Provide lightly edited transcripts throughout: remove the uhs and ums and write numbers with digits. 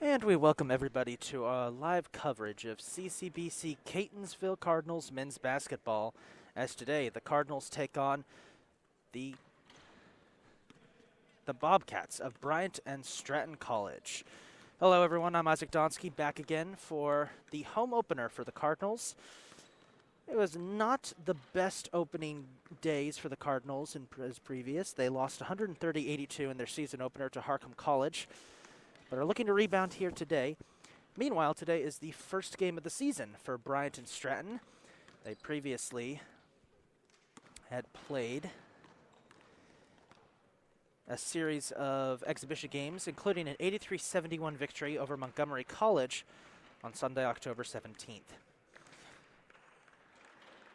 And we welcome everybody to our live coverage of CCBC Catonsville Cardinals men's basketball, as today the Cardinals take on the Bobcats of Bryant and Stratton College. Hello everyone, I'm Isaac Donsky, back again for the home opener for the Cardinals. It was not the best opening days for the Cardinals as previous. They lost 130-82 in their season opener to Harcum College, but are looking to rebound here today. Meanwhile, today is the first game of the season for Bryant and Stratton. They previously had played a series of exhibition games, including an 83-71 victory over Montgomery College on Sunday, October 17th.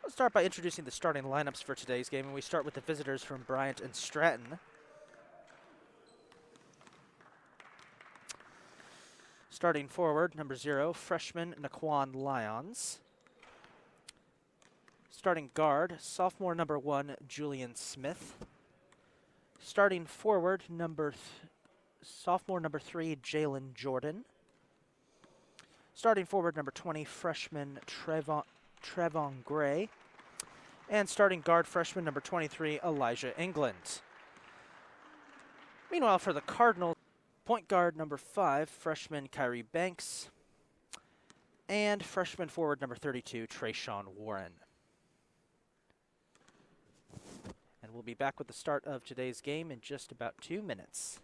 Let's start by introducing the starting lineups for today's game, and we start with the visitors from Bryant and Stratton. Starting forward, number 0, freshman Naquan Lyons. Starting guard, sophomore number 1, Julian Smith. Starting forward, sophomore number 3, Jalen Jordan. Starting forward, number 20, freshman Trevon Gray. And starting guard, freshman number 23, Elijah England. Meanwhile, for the Cardinals, point guard number 5, freshman Kyrie Banks. And freshman forward number 32, Trayshawn Warren. And we'll be back with the start of today's game in just about 2 minutes.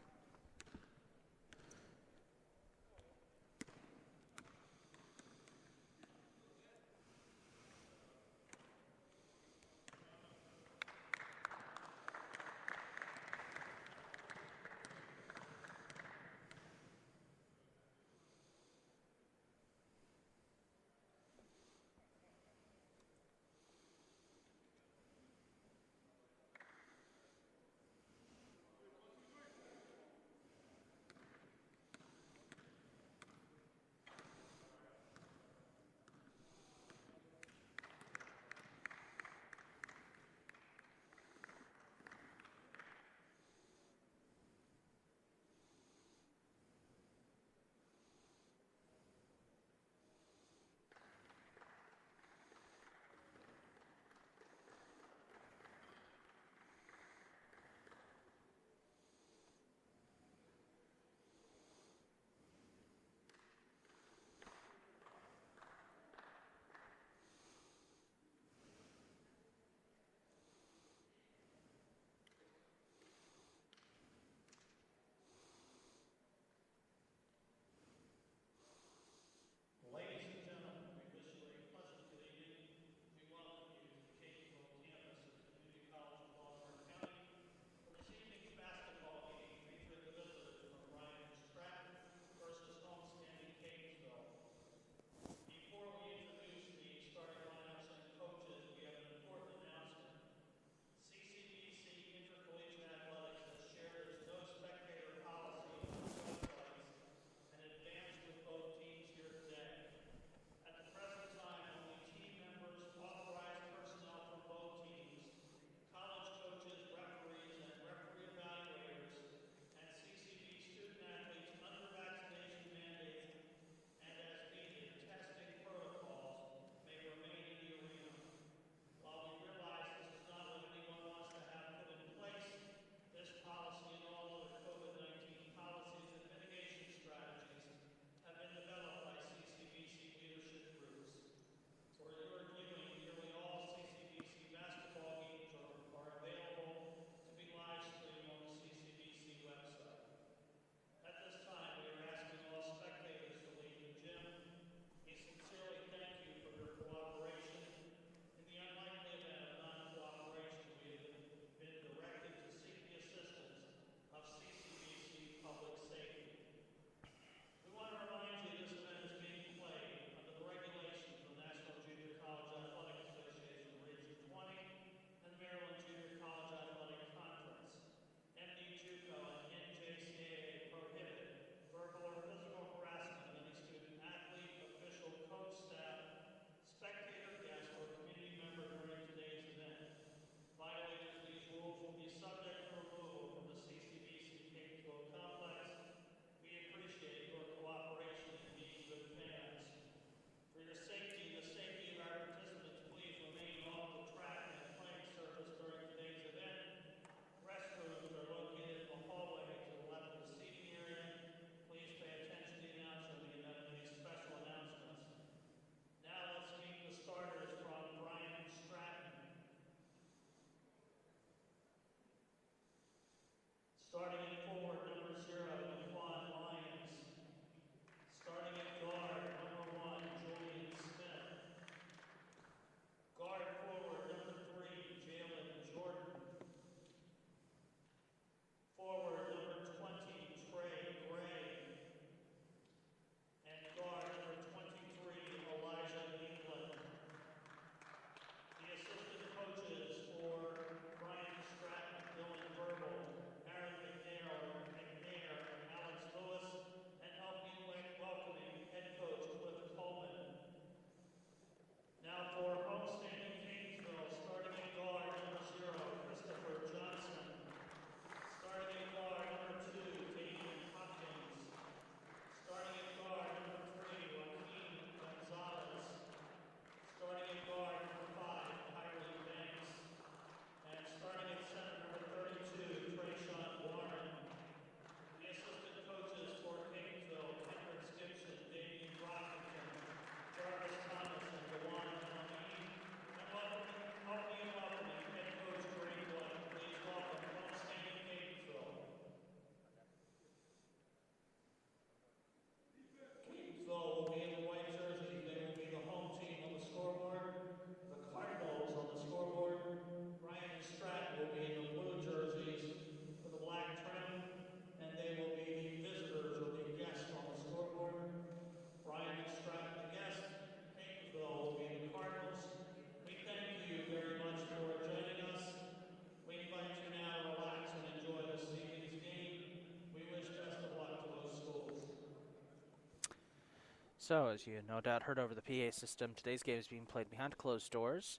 So, as you no doubt heard over the PA system, today's game is being played behind closed doors.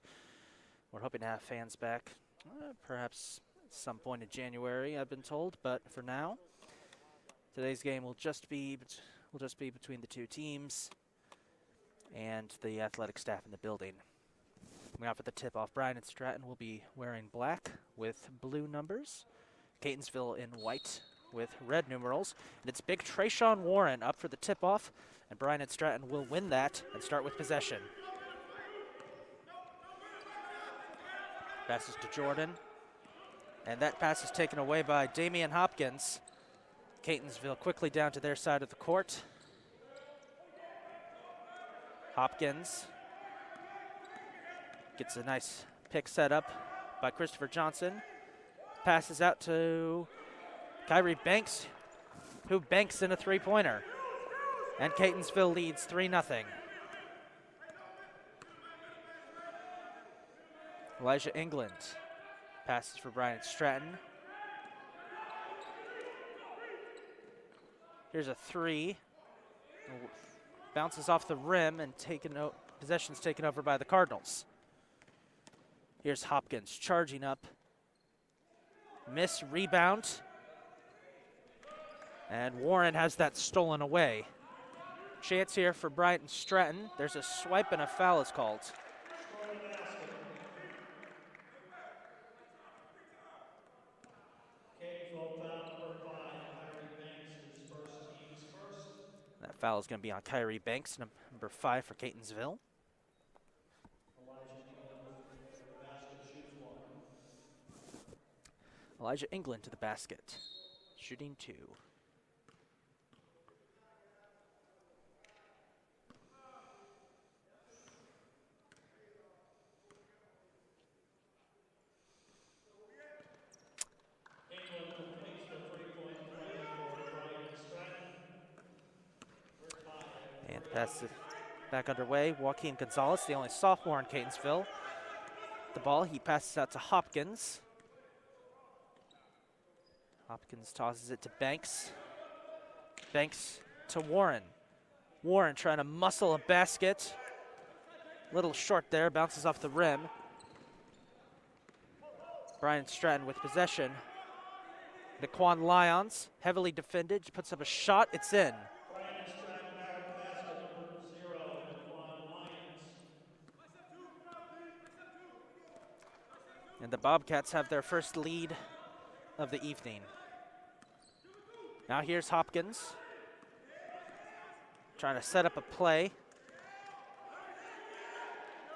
We're hoping to have fans back, perhaps at some point in January, I've been told. But for now, today's game will just be between the two teams and the athletic staff in the building. Coming out for the tip-off, Bryant and Stratton will be wearing black with blue numbers. Catonsville in white with red numerals. And it's big Trayshawn Warren up for the tip-off, and Bryant and Stratton will win that and start with possession. Passes to Jordan, and that pass is taken away by Damian Hopkins. Catonsville quickly down to their side of the court. Hopkins gets a nice pick set up by Christopher Johnson. Passes out to Kyrie Banks, who banks in a three-pointer. And Catonsville leads 3-0. Elijah England passes for Bryant Stratton. Here's a three. Bounces off the rim and possession's taken over by the Cardinals. Here's Hopkins charging up. Miss rebound. And Warren has that stolen away. Chance here for Bryant and Stratton. There's a swipe and a foul is called. That foul is going to be on Kyrie Banks, number 5 for Catonsville. Elijah England to the basket, shooting 2. And the pass is back underway. Joaquin Gonzalez, the only sophomore in Catonsville. The ball, he passes out to Hopkins. Hopkins tosses it to Banks. Banks to Warren. Warren trying to muscle a basket. Little short there, bounces off the rim. Bryant Stratton with possession. Naquan Lyons, heavily defended, puts up a shot, it's in. And the Bobcats have their first lead of the evening. Now here's Hopkins, trying to set up a play.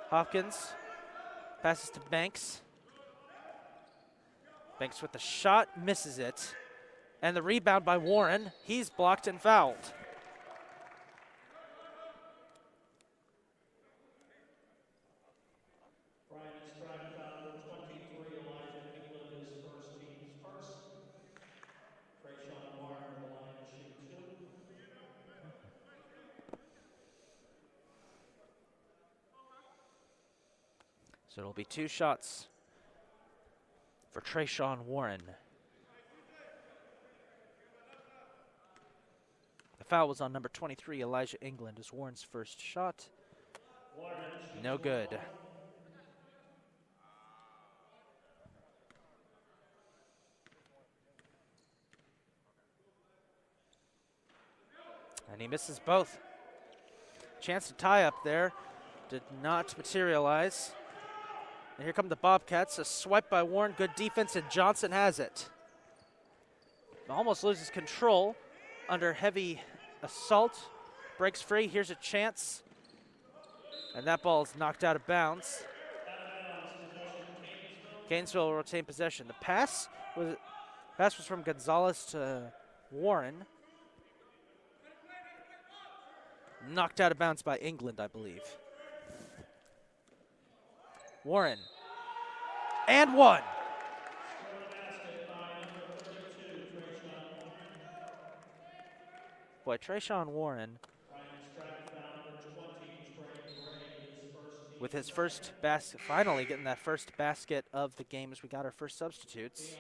Hopkins passes to Banks. Banks with the shot, misses it. And the rebound by Warren, he's blocked and fouled. So it'll be 2 shots for Trayshawn Warren. The foul was on number 23, Elijah England, as Warren's first shot. No good. And he misses both. Chance to tie up there, did not materialize. And here come the Bobcats, a swipe by Warren, good defense, and Johnson has it. Almost loses control under heavy assault, breaks free, here's a chance. And that ball is knocked out of bounds. Catonsville will retain possession. The pass was from Gonzalez to Warren. Knocked out of bounds by England, I believe. Warren. And one. Boy, Trayshawn Warren with his first basket, finally getting that first basket of the game as we got our first substitutes.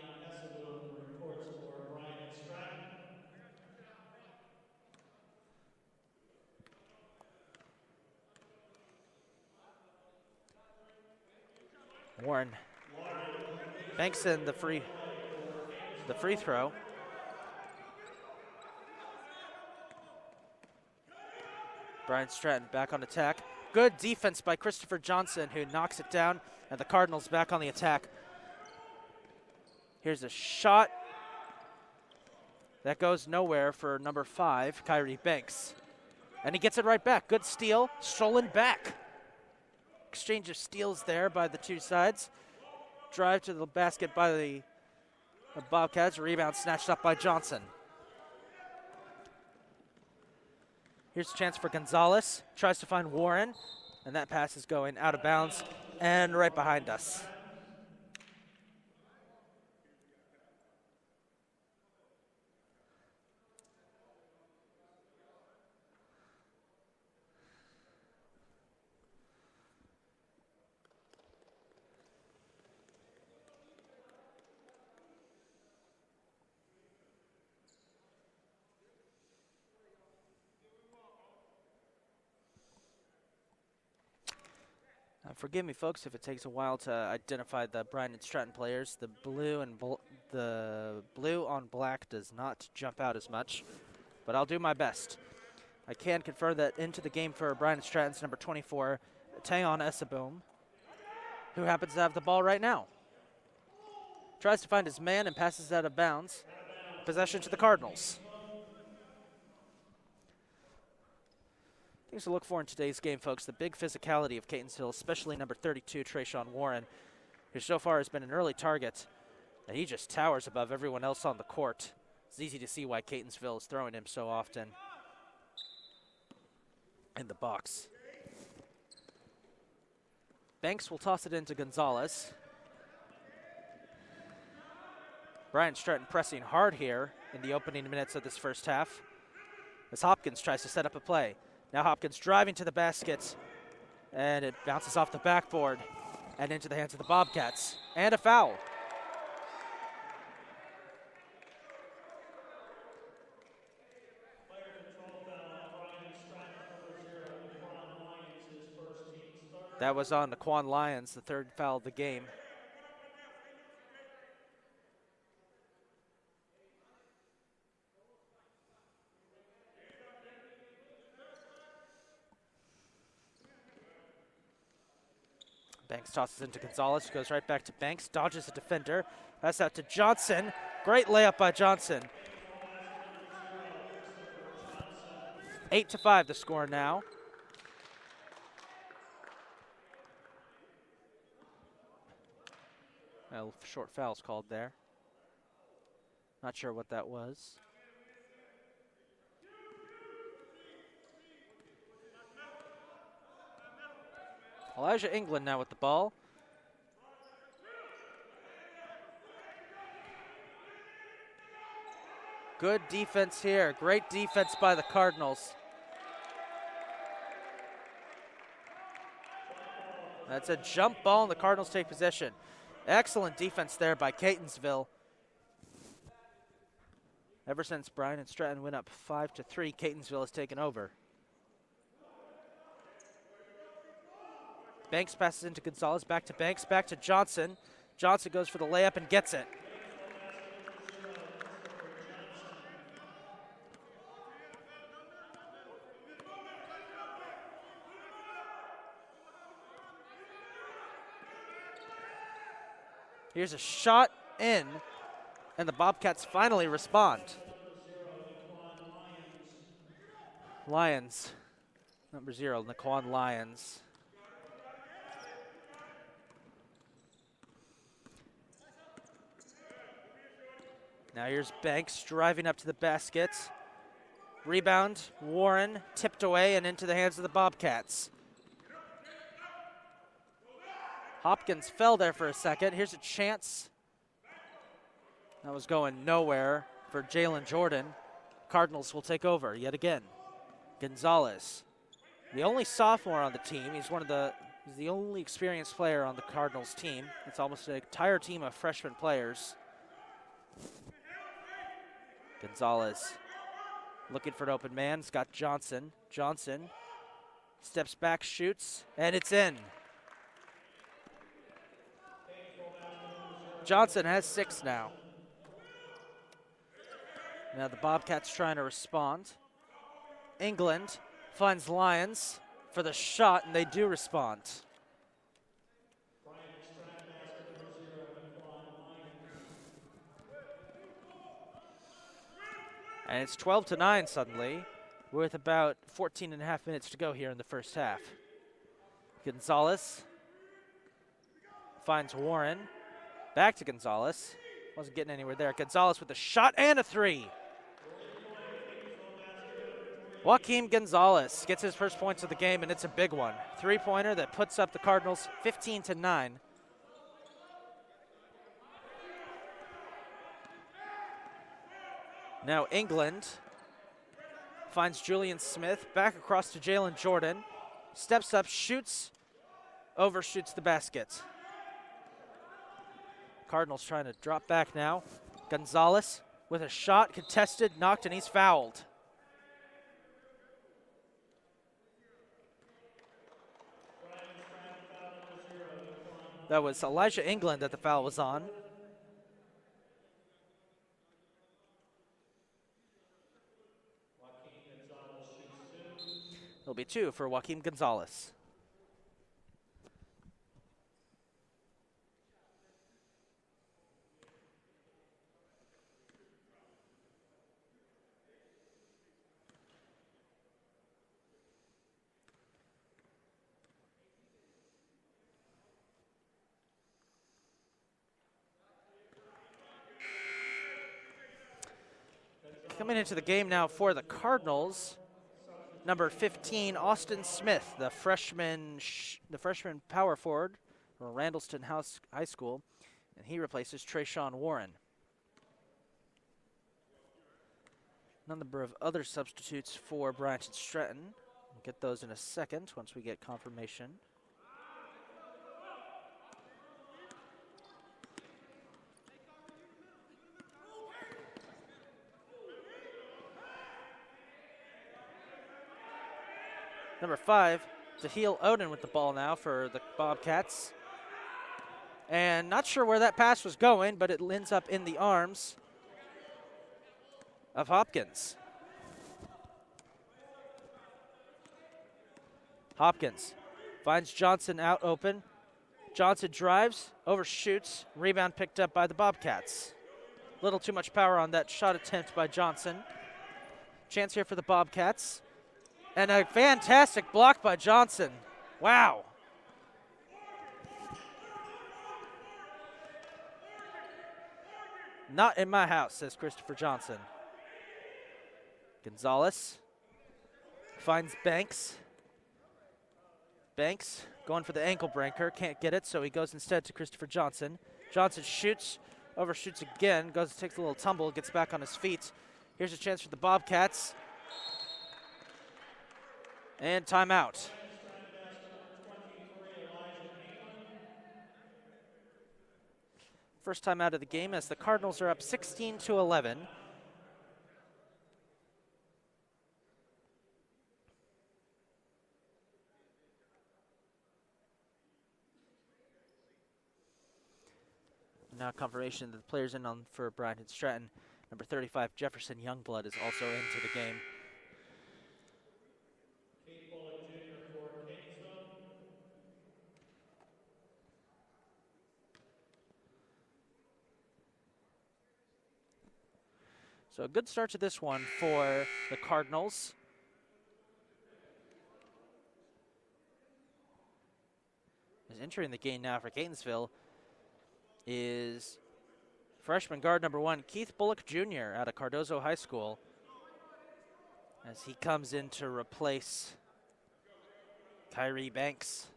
Warren. Banks in the free throw. Bryant Stratton back on attack. Good defense by Christopher Johnson, who knocks it down, and the Cardinals back on the attack. Here's a shot. That goes nowhere for number 5, Kyrie Banks. And he gets it right back. Good steal, stolen back. Exchange of steals there by the two sides. Drive to the basket by the Bobcats. Rebound snatched up by Johnson. Here's a chance for Gonzalez. Tries to find Warren, and that pass is going out of bounds and right behind us. Forgive me, folks, if it takes a while to identify the Bryant and Stratton players. The blue on black does not jump out as much, but I'll do my best. I can confirm that into the game for Bryant and Stratton's number 24, Tayon Esaboom, who happens to have the ball right now. Tries to find his man and passes out of bounds. Possession to the Cardinals. Things to look for in today's game, folks. The big physicality of Catonsville, especially number 32, Trayshawn Warren, who so far has been an early target, and he just towers above everyone else on the court. It's easy to see why Catonsville is throwing him so often in the box. Banks will toss it into Gonzalez. Bryant Stratton pressing hard here in the opening minutes of this first half as Hopkins tries to set up a play. Now Hopkins driving to the basket, and it bounces off the backboard and into the hands of the Bobcats. And a foul. That was on Naquan Lyons, the third foul of the game. Banks tosses into Gonzalez, goes right back to Banks, dodges a defender, pass out to Johnson. Great layup by Johnson. 8-5 the score now. Well, short foul's called there. Not sure what that was. Elijah England now with the ball. Good defense here. Great defense by the Cardinals. That's a jump ball, and the Cardinals take possession. Excellent defense there by Catonsville. Ever since Bryant and Stratton went up 5-3, Catonsville has taken over. Banks passes into Gonzalez, back to Banks, back to Johnson. Johnson goes for the layup and gets it. Here's a shot in, and the Bobcats finally respond. Lyons, number 0, Naquan Lyons. Now here's Banks driving up to the basket. Rebound, Warren tipped away and into the hands of the Bobcats. Hopkins fell there for a second. Here's a chance. That was going nowhere for Jalen Jordan. Cardinals will take over yet again. Gonzalez, the only sophomore on the team. He's the only experienced player on the Cardinals team. It's almost an entire team of freshman players. Gonzalez looking for an open man. It's got Johnson. Johnson steps back, shoots, and it's in. Johnson has 6 now. Now the Bobcats trying to respond. England finds Lions for the shot, and they do respond. And it's 12-9 suddenly, with about 14.5 minutes to go here in the first half. Gonzalez finds Warren. Back to Gonzalez. Wasn't getting anywhere there. Gonzalez with a shot and a 3. Joaquin Gonzalez gets his first points of the game, and it's a big one. 3-pointer that puts up the Cardinals 15-9. Now England finds Julian Smith, back across to Jalen Jordan. Steps up, shoots, overshoots the basket. Cardinals trying to drop back now. Gonzalez with a shot, contested, knocked, and he's fouled. That was Elijah England that the foul was on. It'll be 2 for Joaquin Gonzalez. Coming into the game now for the Cardinals, number 15, Austin Smith, the freshman power forward from Randallstown High School, and he replaces Trayshawn Warren. A number of other substitutes for Bryant and Stratton. We'll get those in a second once we get confirmation. Number 5, Tahil Odin with the ball now for the Bobcats. And not sure where that pass was going, but it ends up in the arms of Hopkins. Hopkins finds Johnson out open. Johnson drives, overshoots, rebound picked up by the Bobcats. Little too much power on that shot attempt by Johnson. Chance here for the Bobcats. And a fantastic block by Johnson. Wow. Not in my house, says Christopher Johnson. Gonzalez finds Banks. Banks going for the ankle breaker, can't get it, so he goes instead to Christopher Johnson. Johnson shoots, overshoots again, takes a little tumble, gets back on his feet. Here's a chance for the Bobcats. And timeout. First time out of the game as the Cardinals are up 16-11. Now confirmation that the players in on for Bryant and Stratton. Number 35, Jefferson Youngblood, is also into the game. So a good start to this one for the Cardinals. Is entering the game now for Catonsville is freshman guard number 1, Keith Bullock Jr. out of Cardozo High School, as he comes in to replace Kyrie Banks.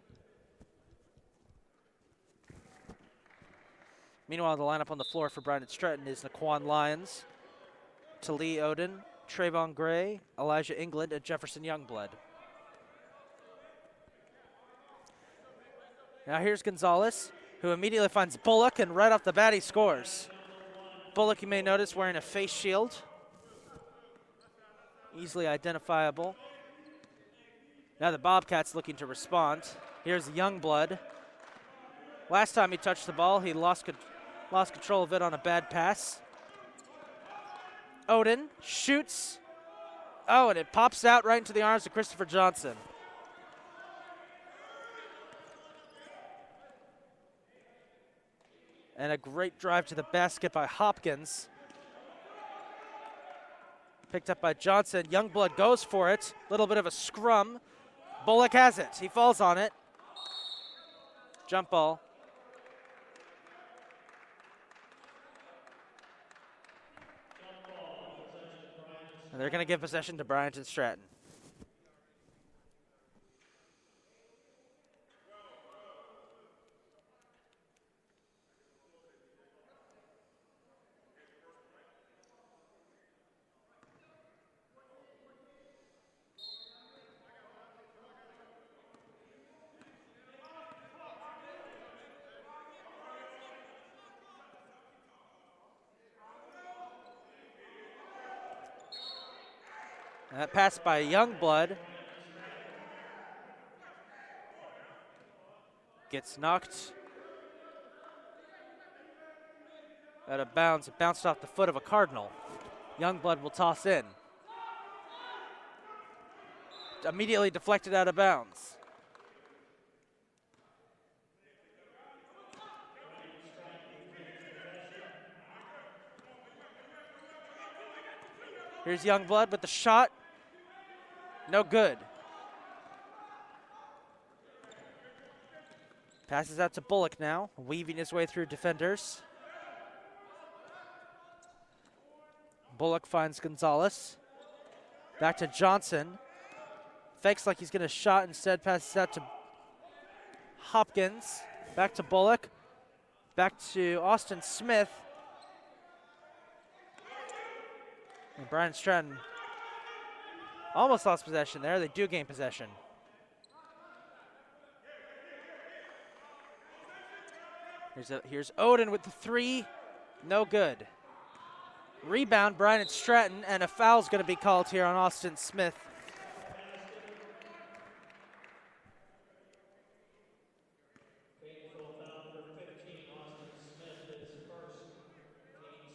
Meanwhile, the lineup on the floor for Bryant and Stratton is Naquan Lyons, Tali Odin, Trayvon Gray, Elijah England, and Jefferson Youngblood. Now here's Gonzalez, who immediately finds Bullock, and right off the bat he scores. Bullock, you may notice, wearing a face shield. Easily identifiable. Now the Bobcats looking to respond. Here's Youngblood. Last time he touched the ball, he lost Lost control of it on a bad pass. Odin shoots. Oh, and it pops out right into the arms of Christopher Johnson. And a great drive to the basket by Hopkins. Picked up by Johnson. Youngblood goes for it. Little bit of a scrum. Bullock has it. He falls on it. Jump ball. And they're going to give possession to Bryant and Stratton. And that pass by Youngblood gets knocked out of bounds. It bounced off the foot of a Cardinal. Youngblood will toss in. Immediately deflected out of bounds. Here's Youngblood with the shot. No good. Passes out to Bullock now, weaving his way through defenders. Bullock finds Gonzalez. Back to Johnson. Fakes like he's going to shot, instead passes out to Hopkins. Back to Bullock. Back to Austin Smith. And Bryant Stratton almost lost possession there. They do gain possession. Here's Odin with the three. No good. Rebound, Bryant Stratton, and a foul's going to be called here on Austin Smith.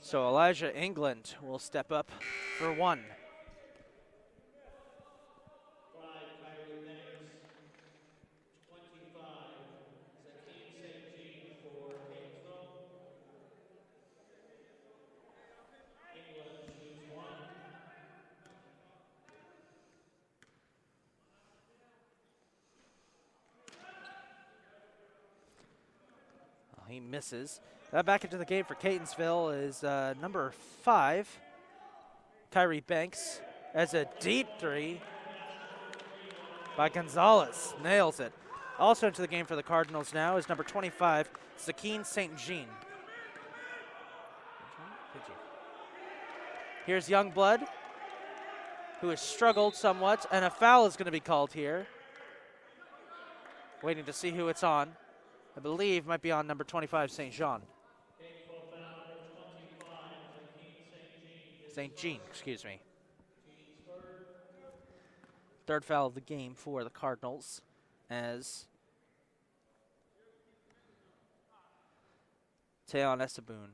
So Elijah England will step up for one. Kyrie Banks, 25, for Catonsville. England shoots one. Well, he misses. Back into the game for Catonsville is number 5, Kyrie Banks, as a deep three by Gonzalez. Nails it. Also into the game for the Cardinals now is number 25, Zakeen St. Jean. Here's Youngblood, who has struggled somewhat, and a foul is going to be called here. Waiting to see who it's on. I believe might be on number 25, St. Jean. St. Jean, excuse me. Third foul of the game for the Cardinals as Teon Essaboon.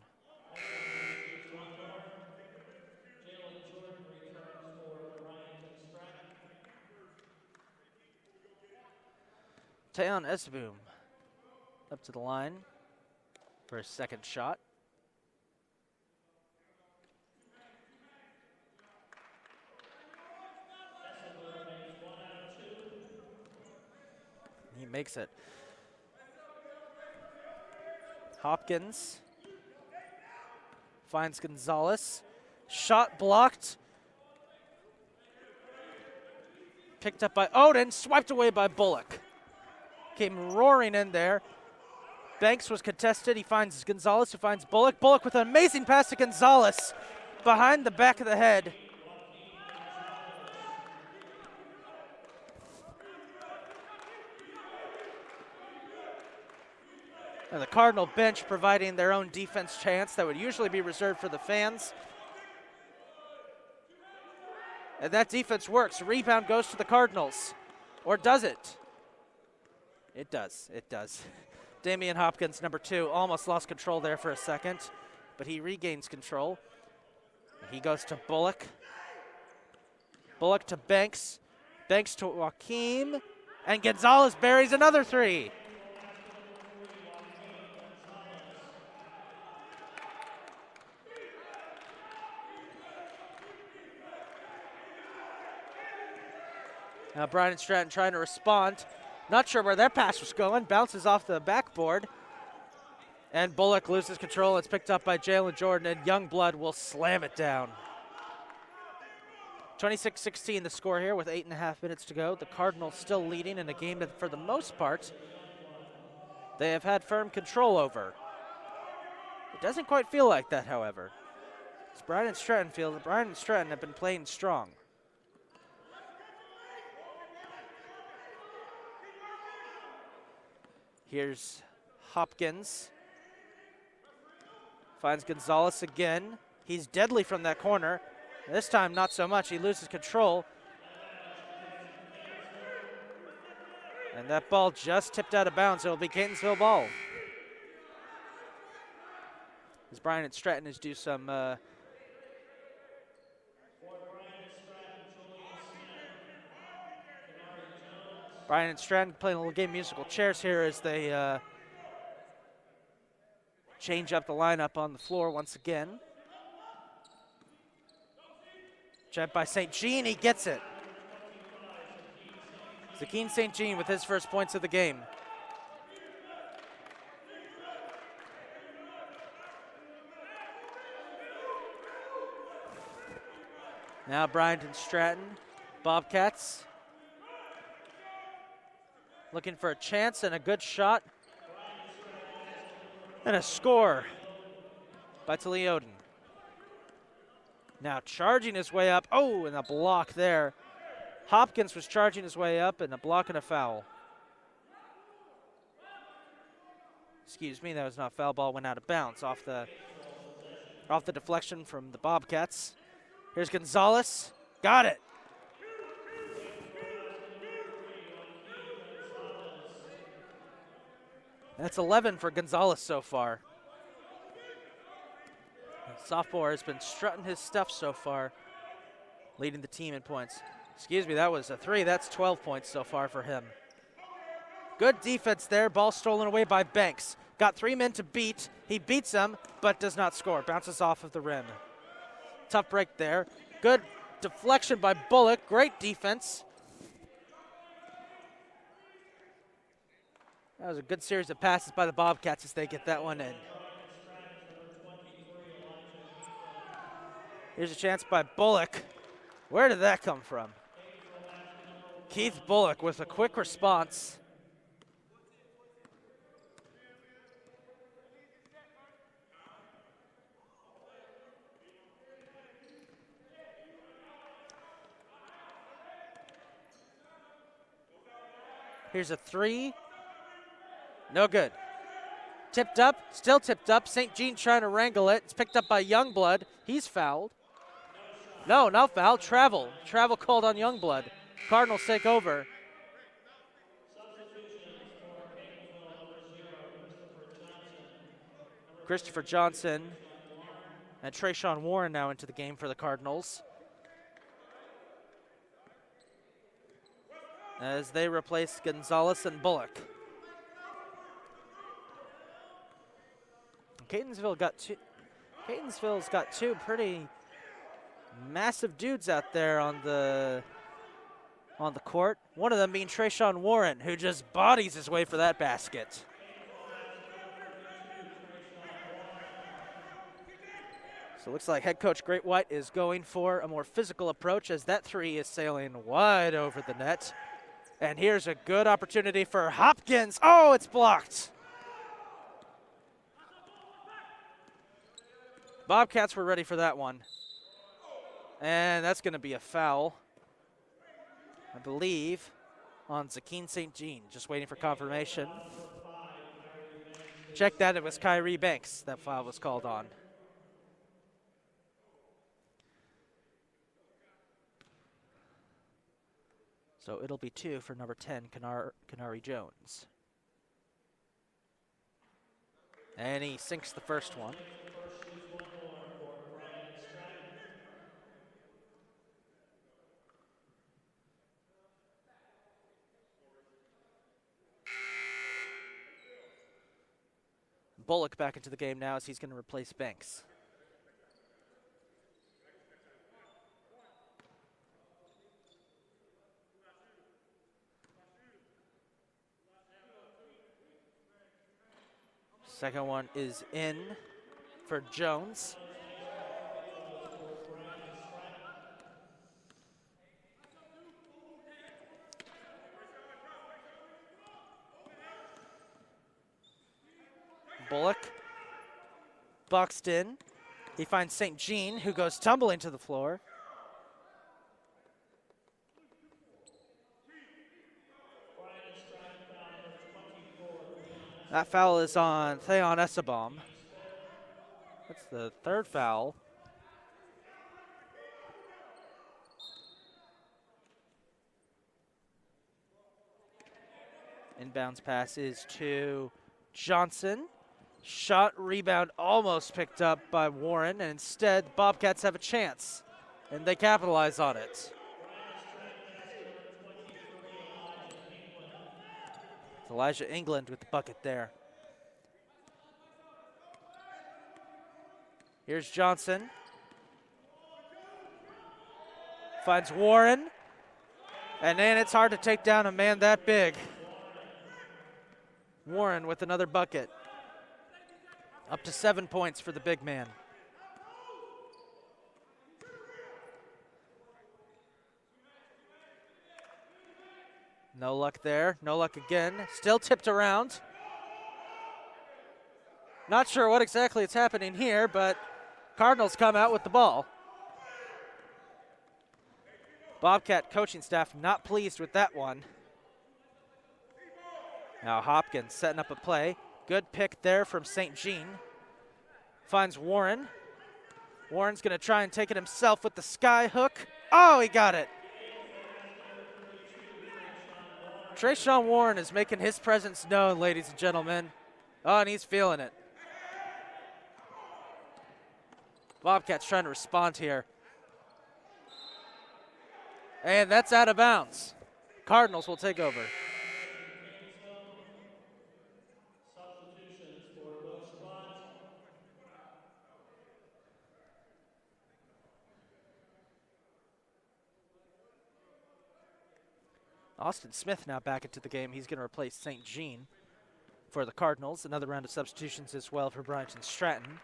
Teon Essaboon up to the line for his second shot. He makes it. Hopkins finds Gonzalez. Shot blocked. Picked up by Odin, swiped away by Bullock. Came roaring in there. Banks was contested. He finds Gonzalez, who finds Bullock. Bullock with an amazing pass to Gonzalez behind the back of the head. And the Cardinal bench providing their own defense chance that would usually be reserved for the fans. And that defense works. Rebound goes to the Cardinals. Or does it? It does. It does. Damian Hopkins, number 2, almost lost control there for a second, but he regains control. He goes to Bullock. Bullock to Banks. Banks to Joaquim. And Gonzalez buries another 3. Now Bryant and Stratton trying to respond. Not sure where their pass was going. Bounces off the backboard. And Bullock loses control. It's picked up by Jalen Jordan, and Youngblood will slam it down. 26-16 the score here with 8.5 minutes to go. The Cardinals still leading in a game that, for the most part, they have had firm control over. It doesn't quite feel like that, however. As Bryant and Stratton have been playing strong. Here's Hopkins. Finds Gonzalez again. He's deadly from that corner. This time, not so much. He loses control. And that ball just tipped out of bounds. It'll be Catonsville ball. As Bryant and Stratton is do some Bryant and Stratton playing a little game musical chairs here as they change up the lineup on the floor once again. Checked by St. Jean, he gets it. Zakeen St. Jean with his first points of the game. Now Bryant and Stratton, Bobcats. Looking for a chance and a good shot. And a score by Toledo. Now charging his way up. Oh, and a block there. Hopkins was charging his way up, and a block and a foul. Excuse me, that was not a foul. Ball went out of bounds off the deflection from the Bobcats. Here's Gonzalez. Got it. That's 11 for Gonzalez so far. The sophomore has been strutting his stuff so far, leading the team in points. Excuse me, that was a 3. That's 12 points so far for him. Good defense there. Ball stolen away by Banks. Got 3 men to beat. He beats them, but does not score. Bounces off of the rim. Tough break there. Good deflection by Bullock. Great defense. That was a good series of passes by the Bobcats as they get that one in. Here's a chance by Bullock. Where did that come from? Keith Bullock with a quick response. Here's a 3. No good. Tipped up, still tipped up. St. Jean trying to wrangle it. It's picked up by Youngblood. He's fouled. No foul. Travel. Travel called on Youngblood. Cardinals take over. Christopher Johnson and Trayshawn Warren now into the game for the Cardinals, as they replace Gonzalez and Bullock. Catonsville's got two pretty massive dudes out there on the court. One of them being Trayshawn Warren, who just bodies his way for that basket. So it looks like head coach Great White is going for a more physical approach, as that 3 is sailing wide over the net. And here's a good opportunity for Hopkins. Oh, it's blocked. Bobcats were ready for that one. And that's going to be a foul, I believe, on Zakeen St. Jean. Just waiting for confirmation. Check that, it was Kyrie Banks that foul was called on. So it'll be 2 for number 10, Canary Jones. And he sinks the first one. Makes the first, shoots one more for Bryant and Stratton. Bullock back into the game now as he's going to replace Banks. Second one is in for Jones. Bullock boxed in. He finds St. Jean, who goes tumbling to the floor. That foul is on Theon Essebom. That's the third foul. Inbounds pass is to Johnson. Shot, rebound almost picked up by Warren, and instead the Bobcats have a chance, and they capitalize on it. It's Elijah England with the bucket there. Here's Johnson. Finds Warren, and then it's hard to take down a man that big. Warren with another bucket. Up to 7 points for the big man. No luck there. No luck again. Still tipped around. Not sure what exactly is happening here, but Cardinals come out with the ball. Bobcat coaching staff not pleased with that one. Now Hopkins setting up a play. Good pick there from St. Jean. Finds Warren. Warren's going to try and take it himself with the sky hook. Oh, he got it. Trayshawn Warren is making his presence known, ladies and gentlemen. Oh, and he's feeling it. Bobcats trying to respond here. And that's out of bounds. Cardinals will take over. Substitutions for both squads. Austin Smith now back into the game. He's going to replace St. Jean for the Cardinals. Another round of substitutions as well for Bryant and Stratton.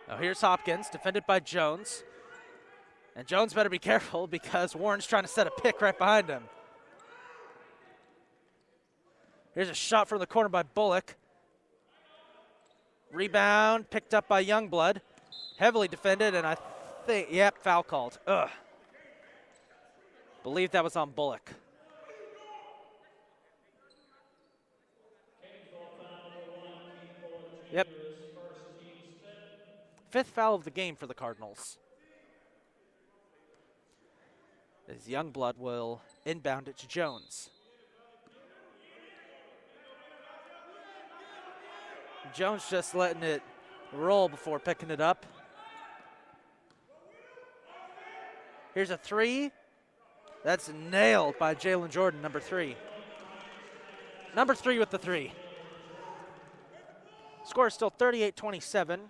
Now here's Hopkins, defended by Jones. And Jones better be careful because Warren's trying to set a pick right behind him. Here's a shot from the corner by Bullock. Rebound picked up by Youngblood. Heavily defended, and I think, yep, foul called. Ugh. Believe that was on Bullock. Yep. Fifth foul of the game for the Cardinals. As Youngblood will inbound it to Jones. Jones just letting it roll before picking it up. Here's a three. That's nailed by Jalen Jordan, number 3. Number 3 with the 3. Score is still 38-27.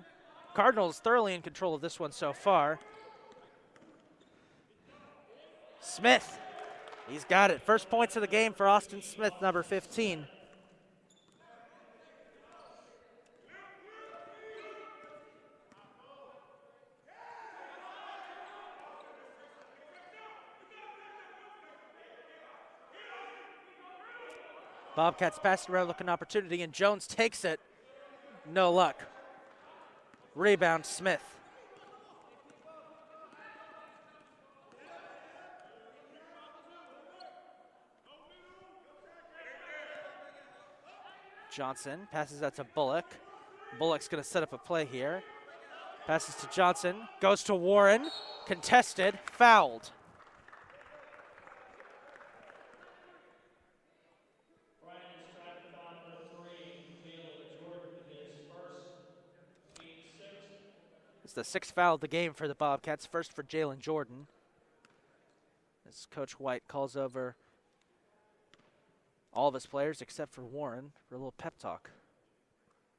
Cardinals thoroughly in control of this one so far. Smith, he's got it. First points of the game for Austin Smith, number 15. Bobcats pass it around, looking opportunity, and Jones takes it. No luck. Rebound, Smith. Johnson passes that to Bullock. Bullock's going to set up a play here. Passes to Johnson, goes to Warren, contested, fouled. It's the 6th foul of the game for the Bobcats, first for Jalen Jordan. As Coach White calls over all of his players except for Warren for a little pep talk.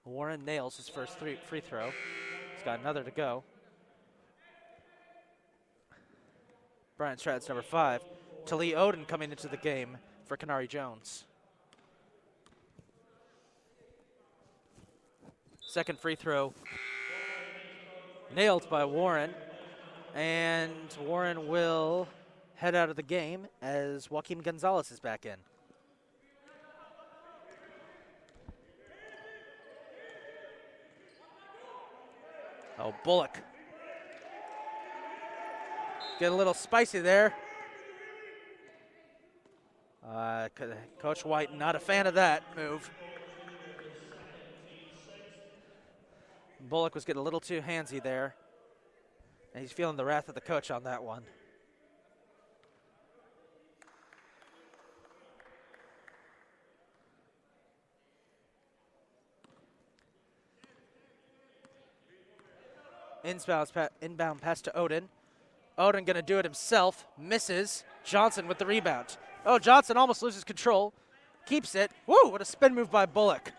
Warren nails his first free throw. He's got another to go. Bryant Stratton's number 5. Talee Oden coming into the game for Kenari Jones. Second free throw nailed by Warren. And Warren will head out of the game as Joaquin Gonzalez is back in. Oh, Bullock. Get a little spicy there. Coach White not a fan of that move. Bullock was getting a little too handsy there. And he's feeling the wrath of the coach on that one. Inbound pass to Oden. Oden going to do it himself. Misses. Johnson with the rebound. Oh, Johnson almost loses control. Keeps it. Woo, what a spin move by Bullock.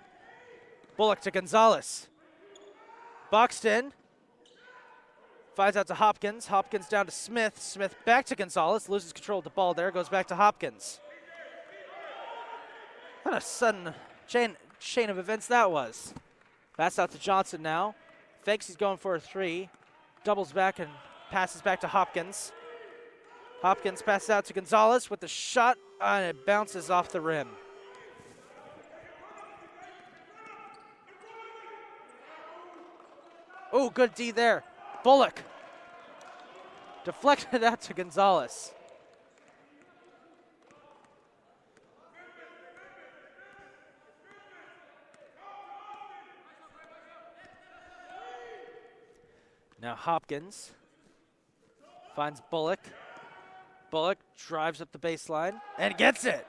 Bullock to Gonzalez. Boxed in. Finds out to Hopkins. Hopkins down to Smith. Smith back to Gonzalez. Loses control of the ball there. Goes back to Hopkins. What a sudden chain of events that was. Pass out to Johnson now. Fakes he's going for a 3. Doubles back and passes back to Hopkins. Hopkins passes out to Gonzalez with the shot, and it bounces off the rim. Oh, good D there. Bullock deflected out to Gonzalez. Now Hopkins finds Bullock. Bullock drives up the baseline and gets it.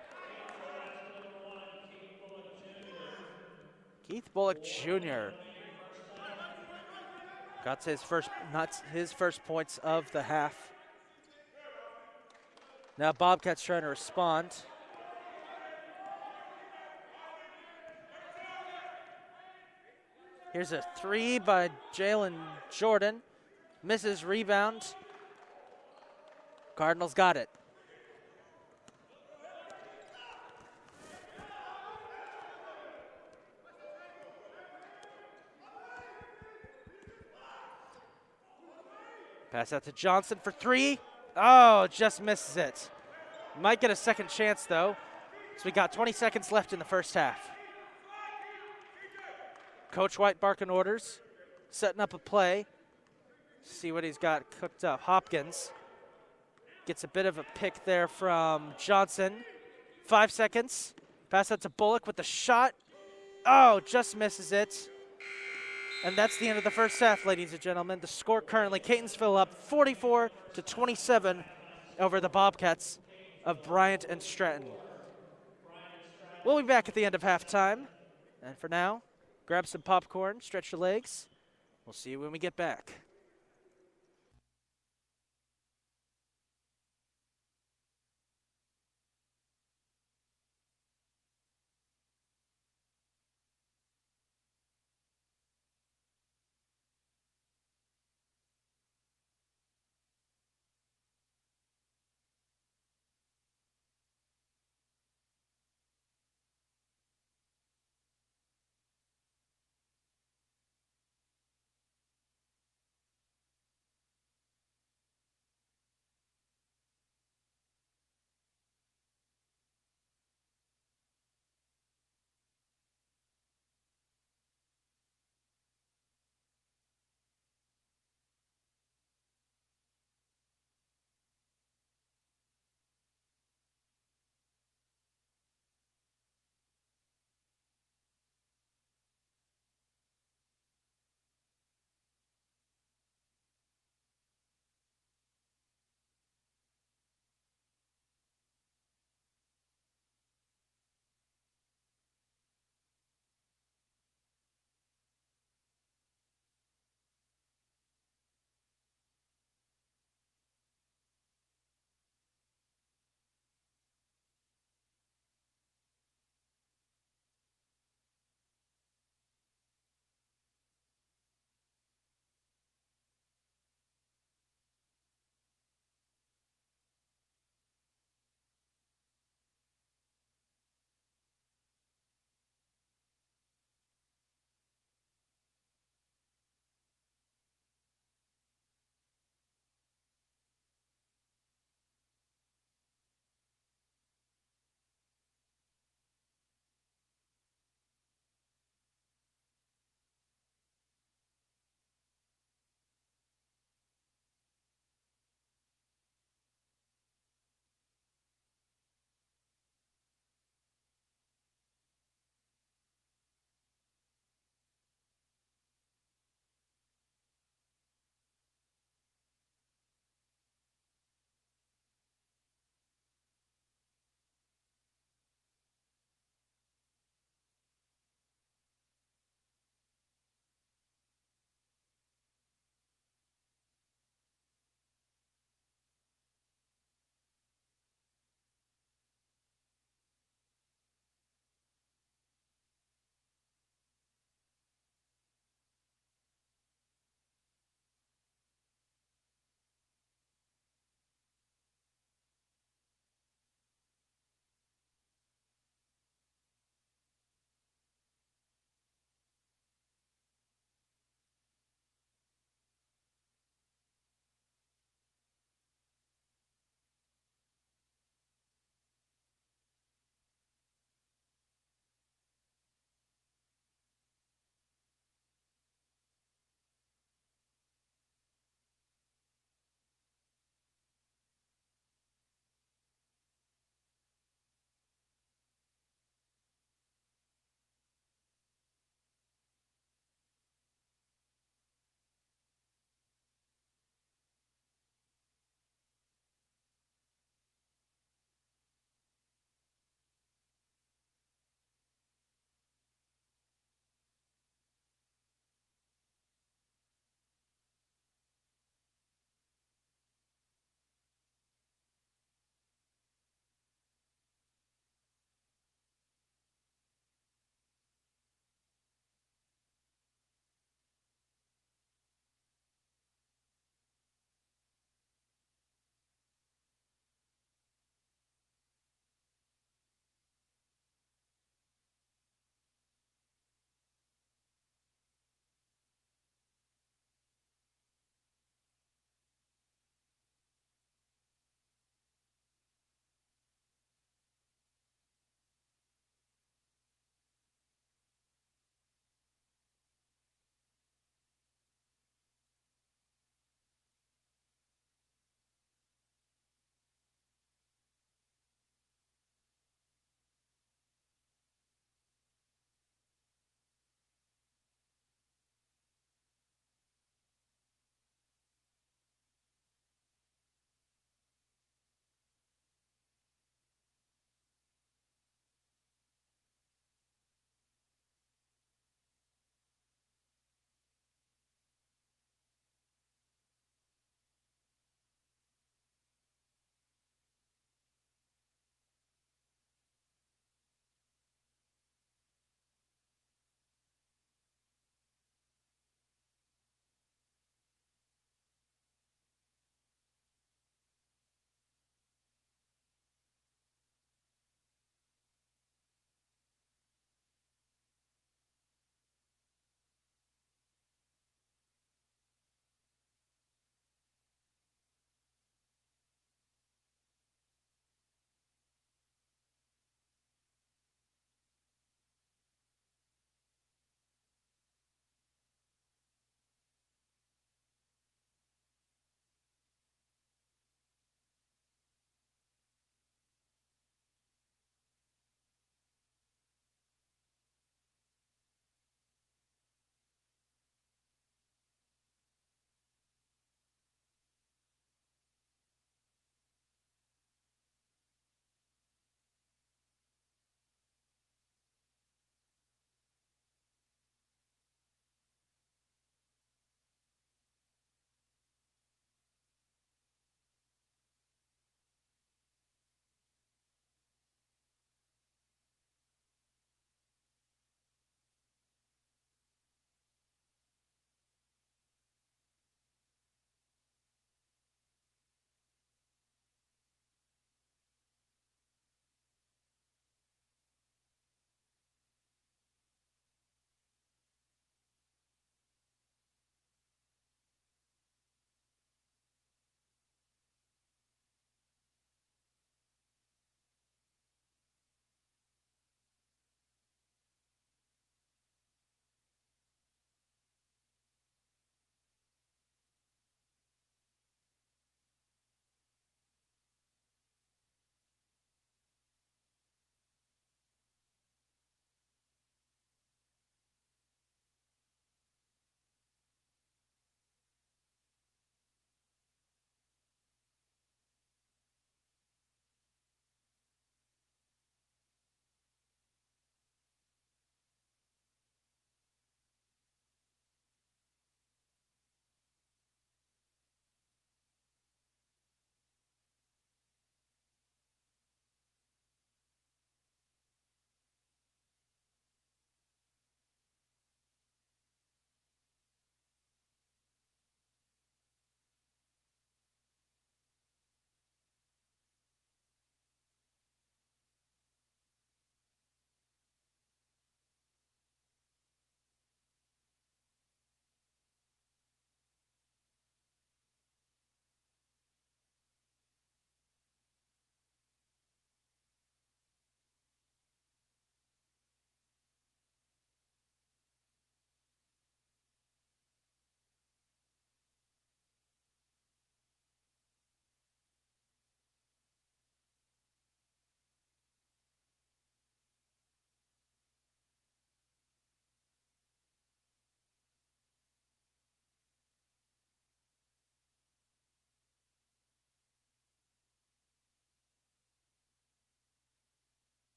Keith Bullock Jr. got his first points of the half. Now Bobcats trying to respond. Here's a 3 by Jalen Jordan. Misses, rebound. Cardinals got it. Pass out to Johnson for 3. Oh, just misses it. Might get a second chance though. So we got 20 seconds left in the first half. Coach White barking orders, setting up a play. See what he's got cooked up. Hopkins gets a bit of a pick there from Johnson. 5 seconds. Pass out to Bullock with the shot. Oh, just misses it. And that's the end of the first half, ladies and gentlemen. The score currently, Catonsville up 44-27 over the Bobcats of Bryant and Stratton. We'll be back at the end of halftime. And for now, grab some popcorn, stretch your legs. We'll see you when we get back.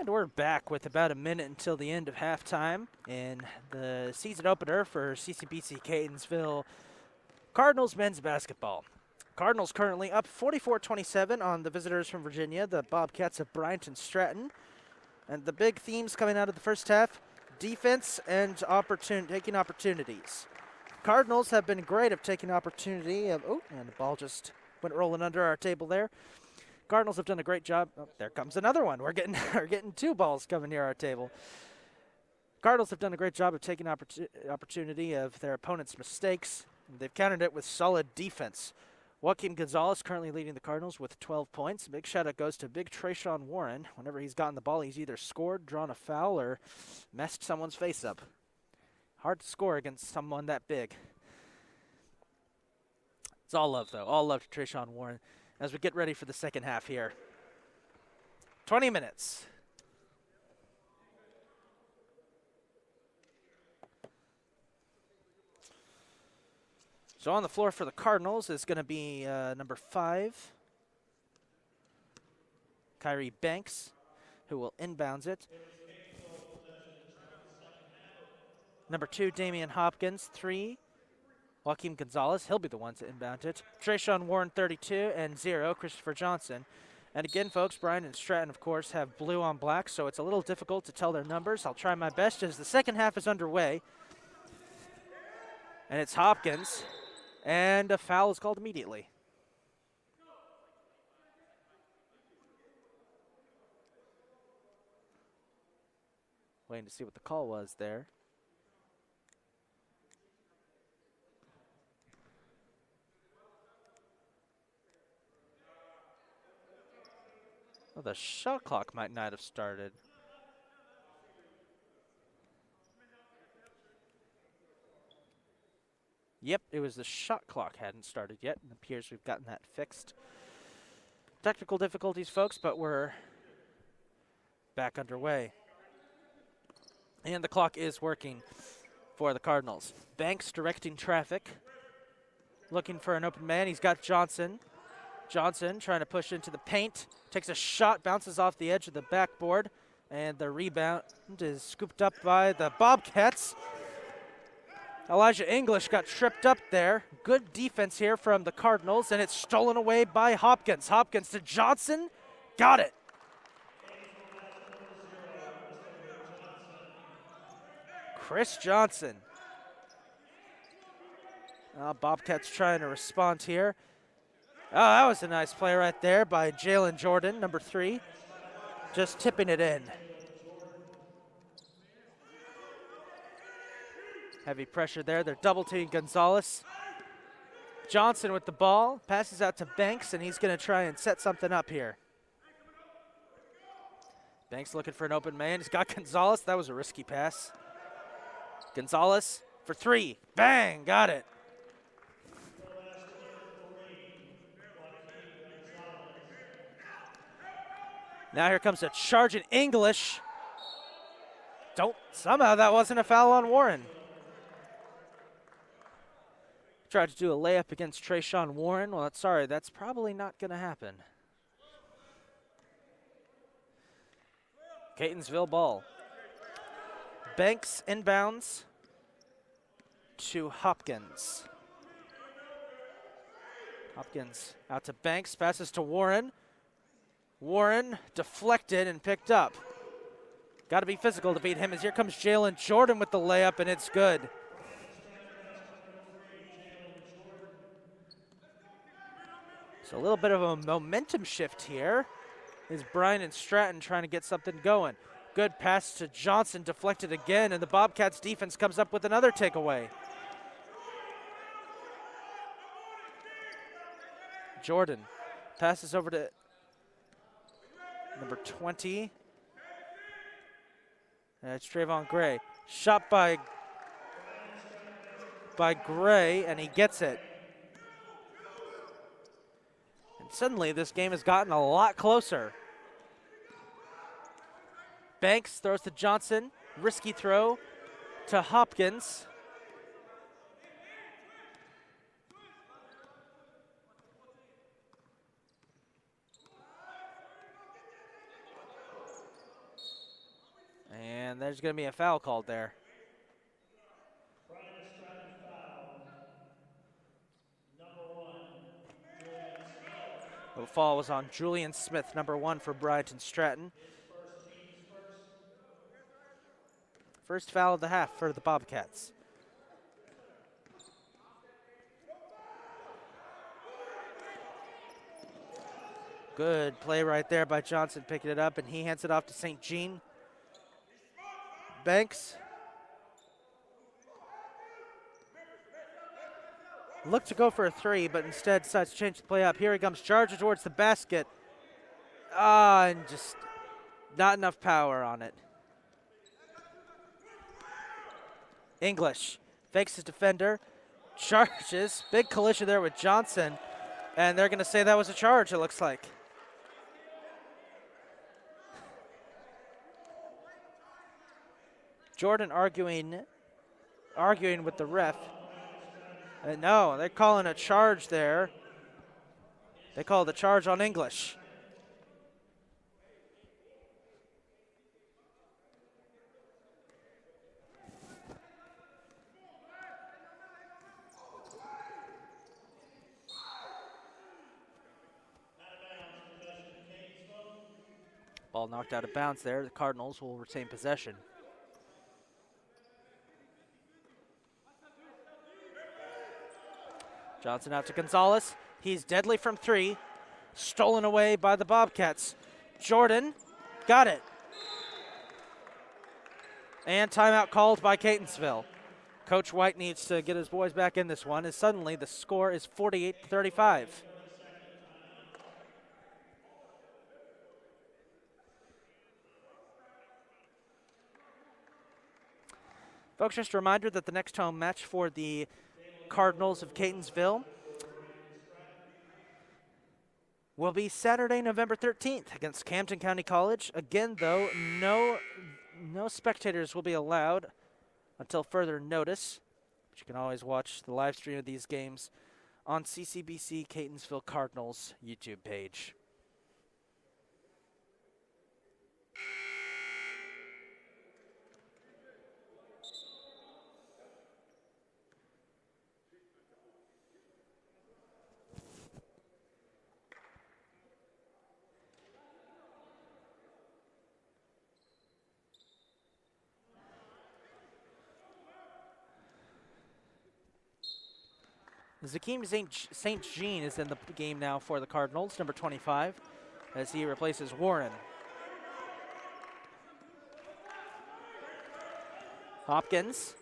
And we're back with about a minute until the end of halftime in the season opener for CCBC Catonsville Cardinals men's basketball. Cardinals currently up 44-27 on the visitors from Virginia, the Bobcats of Bryant and Stratton. And the big themes coming out of the first half, defense and taking opportunities. Cardinals have been great at taking opportunity of, and the ball just went rolling under our table there. Cardinals have done a great job. Oh, there comes another one. We're getting two balls coming near our table. Cardinals have done a great job of taking opportunity of their opponent's mistakes. They've countered it with solid defense. Joaquin Gonzalez currently leading the Cardinals with 12 points. Big shout out goes to big Trayshawn Warren. Whenever he's gotten the ball, he's either scored, drawn a foul, or messed someone's face up. Hard to score against someone that big. It's all love, though. All love to Trayshawn Warren as we get ready for the second half here. 20 minutes. So on the floor for the Cardinals is going to be number 5, Kyrie Banks, who will inbounds it. Number 2, Damian Hopkins. 3, Joaquin Gonzalez. He'll be the one to inbound it. Trayshawn Warren, 32, and 0, Christopher Johnson. And again, folks, Bryant and Stratton, of course, have blue on black, so it's a little difficult to tell their numbers. I'll try my best as the second half is underway. And it's Hopkins. And a foul is called immediately. Waiting to see what the call was there. Well, the shot clock might not have started. Yep, it was the shot clock hadn't started yet. It appears we've gotten that fixed. Technical difficulties, folks, but we're back underway. And the clock is working for the Cardinals. Banks directing traffic. Looking for an open man. He's got Johnson. Johnson trying to push into the paint. Takes a shot, bounces off the edge of the backboard. And the rebound is scooped up by the Bobcats. Elijah English got tripped up there. Good defense here from the Cardinals, and it's stolen away by Hopkins. Hopkins to Johnson. Got it. Chris Johnson. Bobcats trying to respond here. Oh, that was a nice play right there by Jalen Jordan, number 3. Just tipping it in. Heavy pressure there. They're double-teaming Gonzalez. Johnson with the ball. Passes out to Banks, and he's going to try and set something up here. Banks looking for an open man. He's got Gonzalez. That was a risky pass. Gonzalez for 3. Bang! Got it. Now here comes a charging English. Somehow that wasn't a foul on Warren. Tried to do a layup against Trayshawn Warren. Well, sorry, that's probably not going to happen. Catonsville ball. Banks inbounds to Hopkins. Hopkins out to Banks, passes to Warren. Warren deflected and picked up. Got to be physical to beat him as here comes Jalen Jordan with the layup, and it's good. So a little bit of a momentum shift here is Bryant and Stratton trying to get something going. Good pass to Johnson, deflected again, and the Bobcats defense comes up with another takeaway. Jordan passes over to number 20. It's Trayvon Gray. Shot by Gray, and he gets it. And suddenly this game has gotten a lot closer. Banks throws to Johnson. Risky throw to Hopkins. And there's going to be a foul called there. Bryant and Stratton foul. Number 1, Julian Smith. The foul was on Julian Smith, number 1 for Bryant and Stratton. His first, team's first. First foul of the half for the Bobcats. Good play right there by Johnson, picking it up, and he hands it off to St. Jean. Banks looked to go for a three, but instead decides to change the play up. Here he comes, charging towards the basket. And just not enough power on it. English fakes his defender, charges. Big collision there with Johnson, and they're going to say that was a charge, it looks like. Jordan arguing with the ref. No, they're calling a charge there. They called a charge on English. Ball knocked out of bounds there. The Cardinals will retain possession. Johnson out to Gonzalez. He's deadly from three. Stolen away by the Bobcats. Jordan got it. And timeout called by Catonsville. Coach White needs to get his boys back in this one, as suddenly the score is 48-35. Folks, just a reminder that the next home match for the Cardinals of Catonsville will be Saturday, November 13th against Camden County College. Again, though, no spectators will be allowed until further notice. But you can always watch the live stream of these games on CCBC Catonsville Cardinals YouTube page. Zakeem St. Jean is in the game now for the Cardinals, number 25, as he replaces Warren. Hopkins.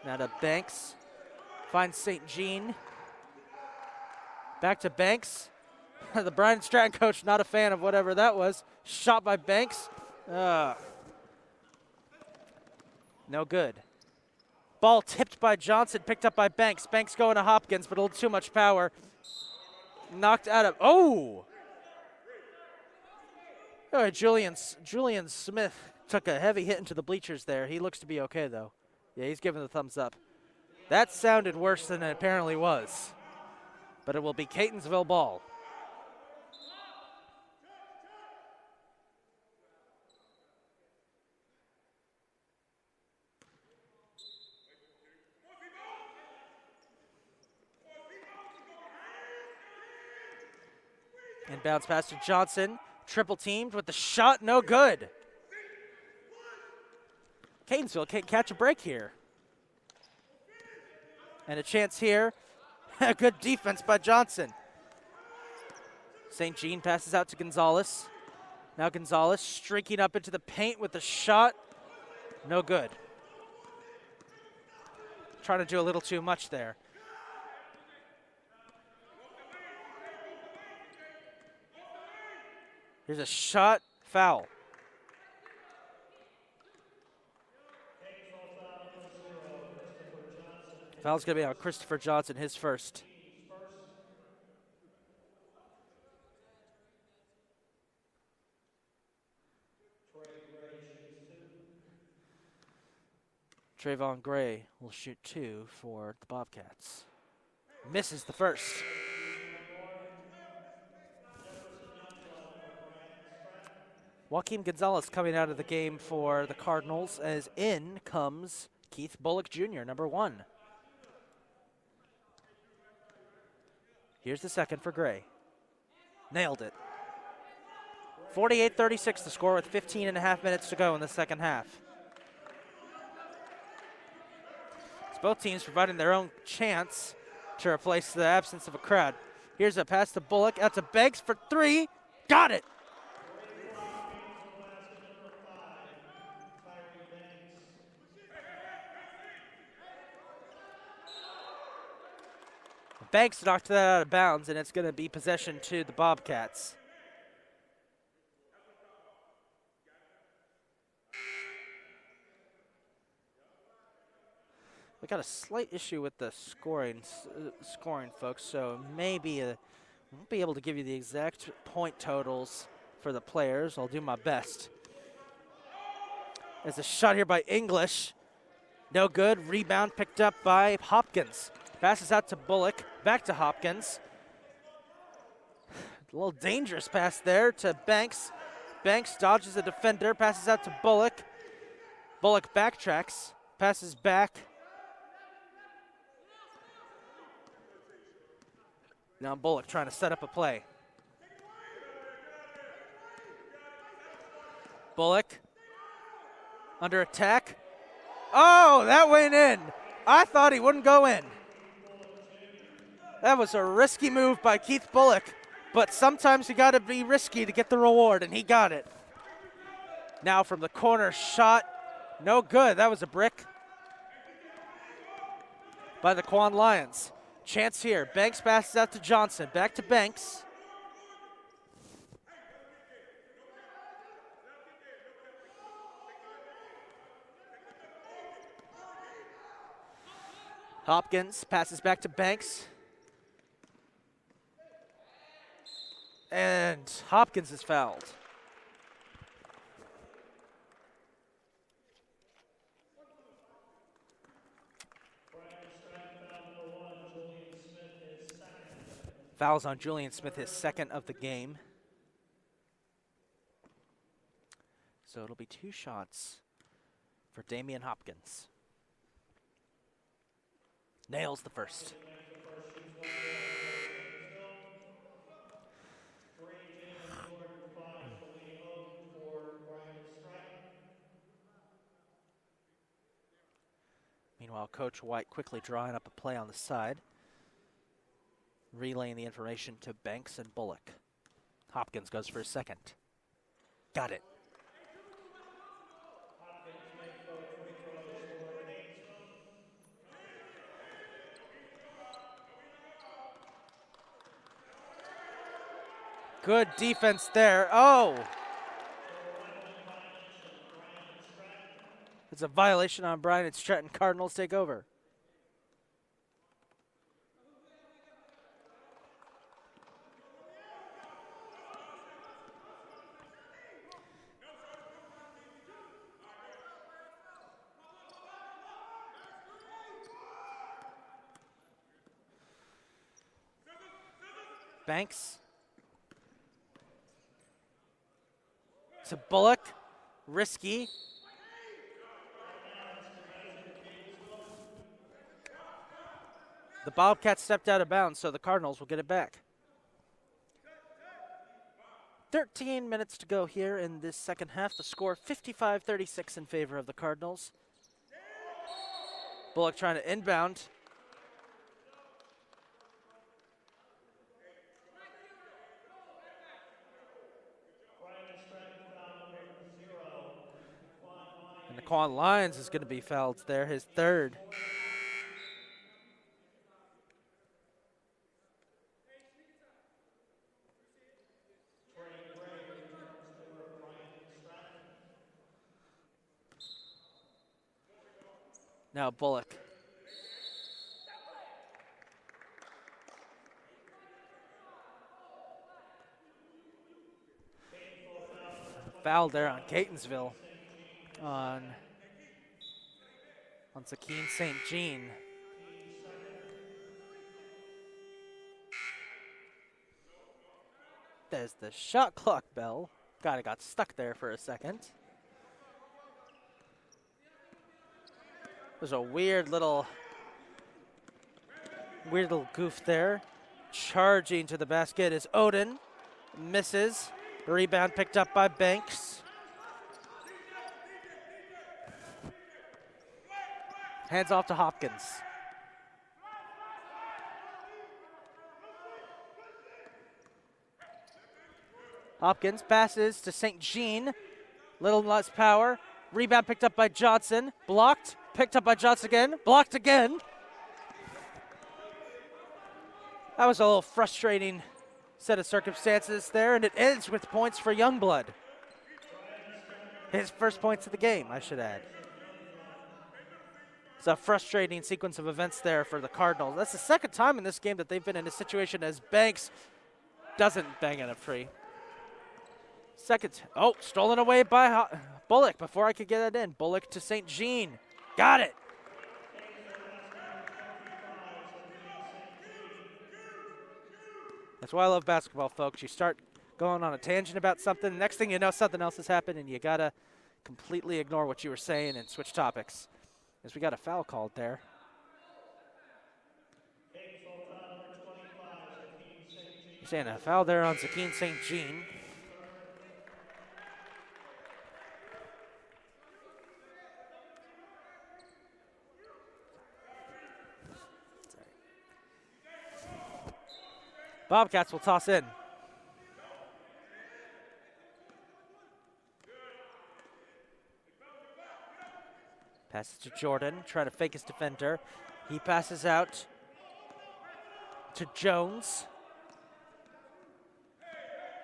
Now to Banks. Finds St. Jean. Back to Banks. The Bryant Stratton coach not a fan of whatever that was. Shot by Banks. No good. Ball tipped by Johnson, picked up by Banks. Banks going to Hopkins, but a little too much power. Knocked out of, All right, Julian Smith took a heavy hit into the bleachers there. He looks to be okay, though. Yeah, he's giving the thumbs up. That sounded worse than it apparently was. But it will be Catonsville ball. And bounce pass to Johnson. Triple teamed with the shot, no good. Catonsville can't catch a break here. And a chance here. Good defense by Johnson. St. Jean passes out to Gonzalez. Now Gonzalez streaking up into the paint with the shot. No good. Trying to do a little too much there. Here's a shot, foul. Foul's going to be on Christopher Johnson, his first. Trayvon Gray will shoot two for the Bobcats. Misses the first. Joaquin Gonzalez coming out of the game for the Cardinals, as in comes Keith Bullock Jr., number 1. Here's the second for Gray. Nailed it. 48-36 the score with 15 and a half minutes to go in the second half. It's both teams providing their own chance to replace the absence of a crowd. Here's a pass to Bullock, out to Banks for 3. Got it! Kyrie Banks. Banks knocked that out of bounds, and it's going to be possession to the Bobcats. We got a slight issue with the scoring, folks, so maybe won't be able to give you the exact point totals for the players. I'll do my best. There's a shot here by English. No good. Rebound picked up by Hopkins. Passes out to Bullock. Back to Hopkins. A little dangerous pass there to Banks. Banks dodges a defender. Passes out to Bullock. Bullock backtracks. Passes back. Now Bullock trying to set up a play. Bullock under attack. Oh, that went in. I thought he wouldn't go in. That was a risky move by Keith Bullock, but sometimes you got to be risky to get the reward, and he got it. Now from the corner shot, no good. That was a brick by the Quan Lions. Chance here. Banks passes out to Johnson. Back to Banks. Hopkins passes back to Banks. And Hopkins is fouled. Fouls on Julian Smith, his second of the game. So it'll be 2 shots for Damian Hopkins. Nails the first. Meanwhile, Coach White quickly drawing up a play on the side, relaying the information to Banks and Bullock. Hopkins goes for a second. Got it. Good defense there. Oh! It's a violation on Bryant and Stratton. Cardinals take over. Banks to Bullock. Risky. The Bobcats stepped out of bounds, so the Cardinals will get it back. 13 minutes to go here in this second half. The score 55-36 in favor of the Cardinals. Bullock trying to inbound. And the Quan Lions is going to be fouled there, his third. Now Bullock. Foul there on Catonsville on Sakeen St. Jean. There's the shot clock bell. Kind of got stuck there for a second. There's a weird little goof there. Charging to the basket is Odin. Misses. Rebound picked up by Banks. Hands off to Hopkins. Hopkins passes to St. Jean. Little less power. Rebound picked up by Johnson. Blocked. Picked up by Johnson again. Blocked again. That was a little frustrating set of circumstances there, and it ends with points for Youngblood. His first points of the game, I should add. It's a frustrating sequence of events there for the Cardinals. That's the second time in this game that they've been in a situation as Banks doesn't bang in a free. Second, stolen away by Bullock before I could get it in. Bullock to St. Jean. Got it. That's why I love basketball, folks. You start going on a tangent about something. Next thing you know, something else has happened, and you got to completely ignore what you were saying and switch topics. As we got a foul called there. You're saying a foul there on Zakeen St. Jean. Bobcats will toss in. Passes to Jordan, trying to fake his defender. He passes out to Jones.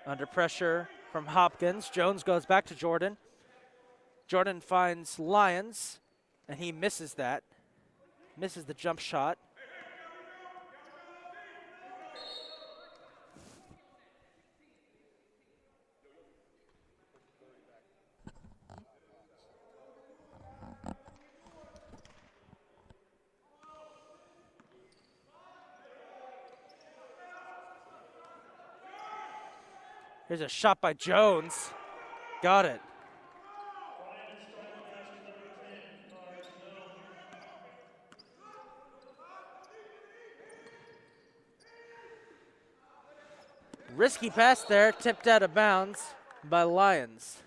Under pressure from Hopkins. Jones goes back to Jordan. Jordan finds Lyons, and he misses that. Misses the jump shot. Here's a shot by Jones. Got it. Risky pass there, tipped out of bounds by Lyons.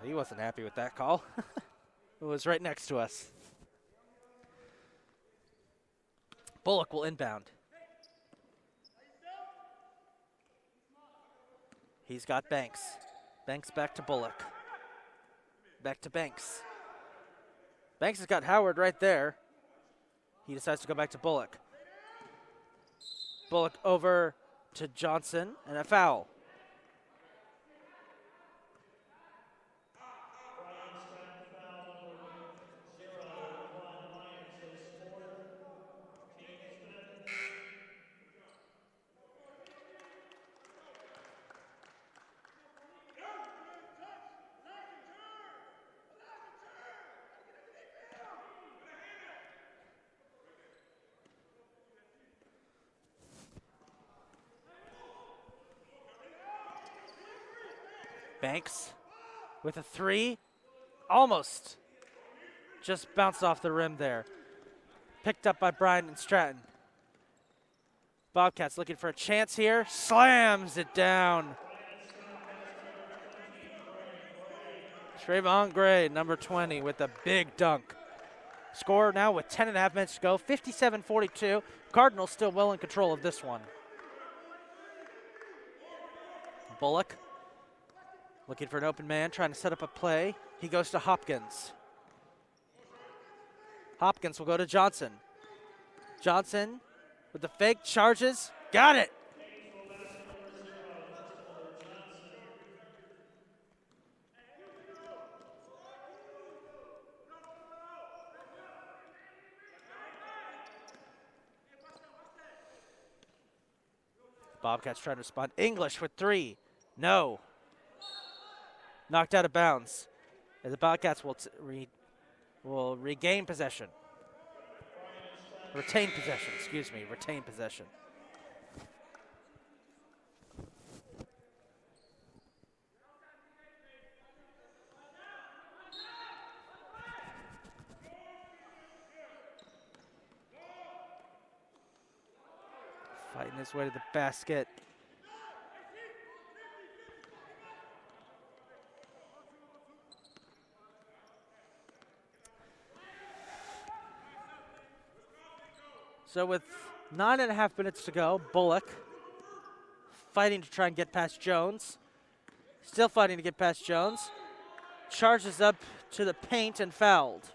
He wasn't happy with that call. It was right next to us. Bullock will inbound. He's got Banks. Banks back to Bullock. Back to Banks. Banks has got Howard right there. He decides to go back to Bullock. Bullock over to Johnson, and a foul. Banks with a three. Almost. Just bounced off the rim there. Picked up by Bryant and Stratton. Bobcats looking for a chance here. Slams it down. Trayvon Gray, number 20, with a big dunk. Score now with 10.5 minutes to go. 57-42. Cardinals still well in control of this one. Bullock. Looking for an open man, trying to set up a play. He goes to Hopkins. Hopkins will go to Johnson. Johnson with the fake, charges. Got it! Bobcats trying to respond. English with three. No. Knocked out of bounds. And the Bobcats will regain possession. Retain possession, excuse me. Retain possession. Fighting his way to the basket. So with 9.5 minutes to go, Bullock fighting to try and get past Jones. Still fighting to get past Jones. Charges up to the paint and fouled.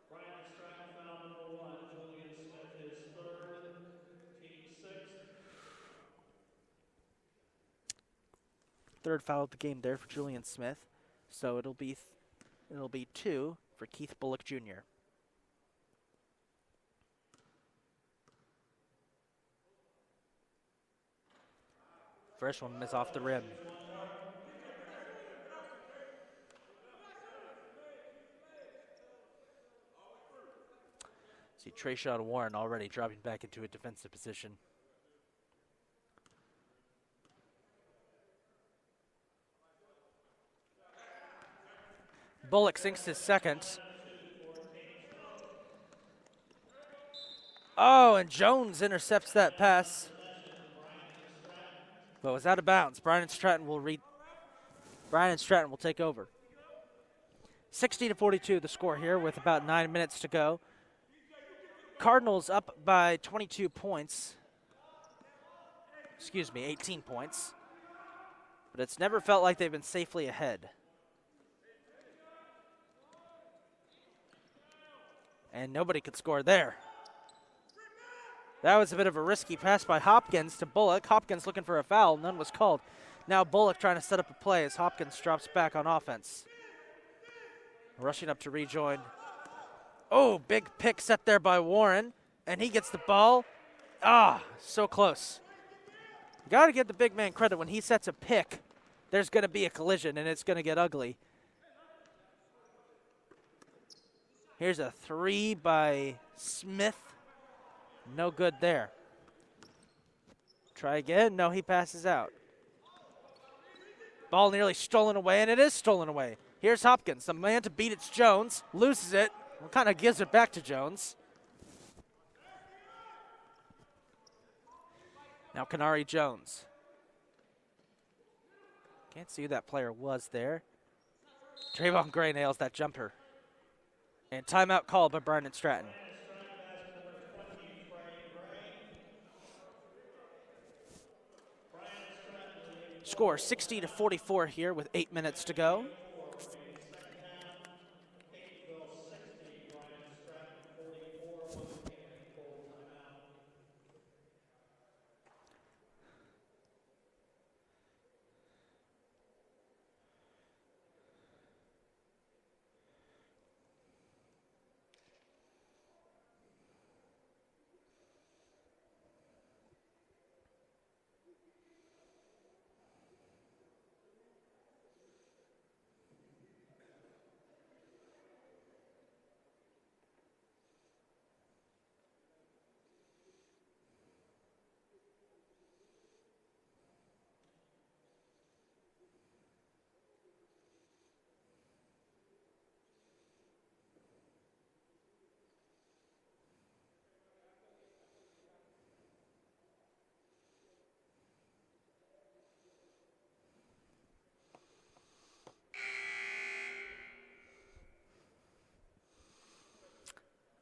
Bryant and Stratton foul number 1. Julian Smith, his third, team sixth. Third foul of the game there for Julian Smith. So it'll be 2 for Keith Bullock Jr. First one miss off the rim. See Trayshawn Warren already dropping back into a defensive position. Bullock sinks his second. Oh, and Jones intercepts that pass. But was out of bounds. Bryant and Stratton will take over. 60-42 the score here with about 9 minutes to go. Cardinals up by 22 points. Excuse me, 18 points. But it's never felt like they've been safely ahead. And nobody could score there. That was a bit of a risky pass by Hopkins to Bullock. Hopkins looking for a foul. None was called. Now Bullock trying to set up a play as Hopkins drops back on offense. Rushing up to rejoin. Oh, big pick set there by Warren. And he gets the ball. Ah, so close. You got to give the big man credit. When he sets a pick, there's going to be a collision, and it's going to get ugly. Here's a 3 by Smith. No good there. Try again. No, he passes out. Ball nearly stolen away, and it is stolen away. Here's Hopkins, the man to beat. It's Jones. Loses it. Kind of gives it back to Jones. Now Kanari Jones. Can't see who that player was there. Trayvon Gray nails that jumper. And timeout called by Bryant and Stratton. Score 60-44 here with 8 minutes to go.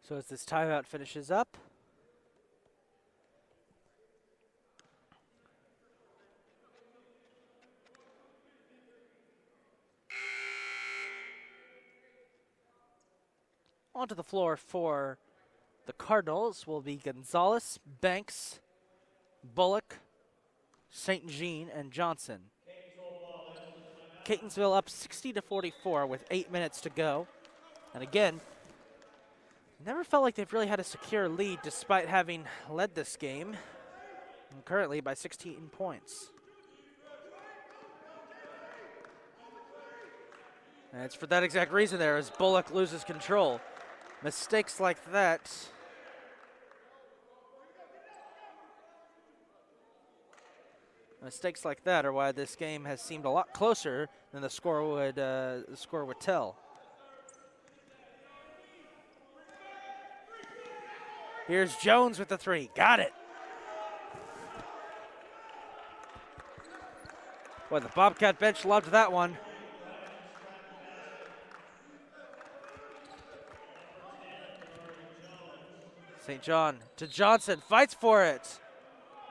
So as this timeout finishes up, onto the floor for the Cardinals will be Gonzalez, Banks, Bullock, St. Jean, and Johnson. Catonsville up 60-44 with 8 minutes to go. And again, never felt like they've really had a secure lead despite having led this game, and currently by 16 points. And it's for that exact reason there as Bullock loses control. Mistakes like that are why this game has seemed a lot closer than the score would tell. Here's Jones with the three. Got it. Boy, the Bobcat bench loved that one. St. John to Johnson. Fights for it.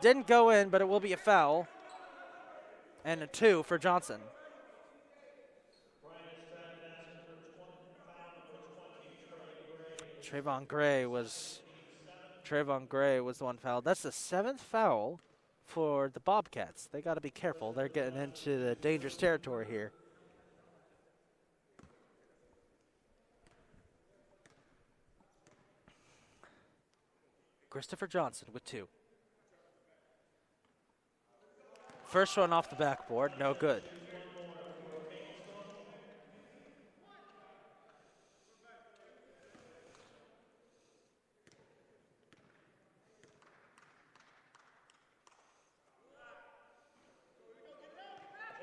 Didn't go in, but it will be a foul. And a 2 for Johnson. Trayvon Gray was the one fouled. That's the 7th foul for the Bobcats. They got to be careful. They're getting into the dangerous territory here. Christopher Johnson with 2. First one off the backboard, no good.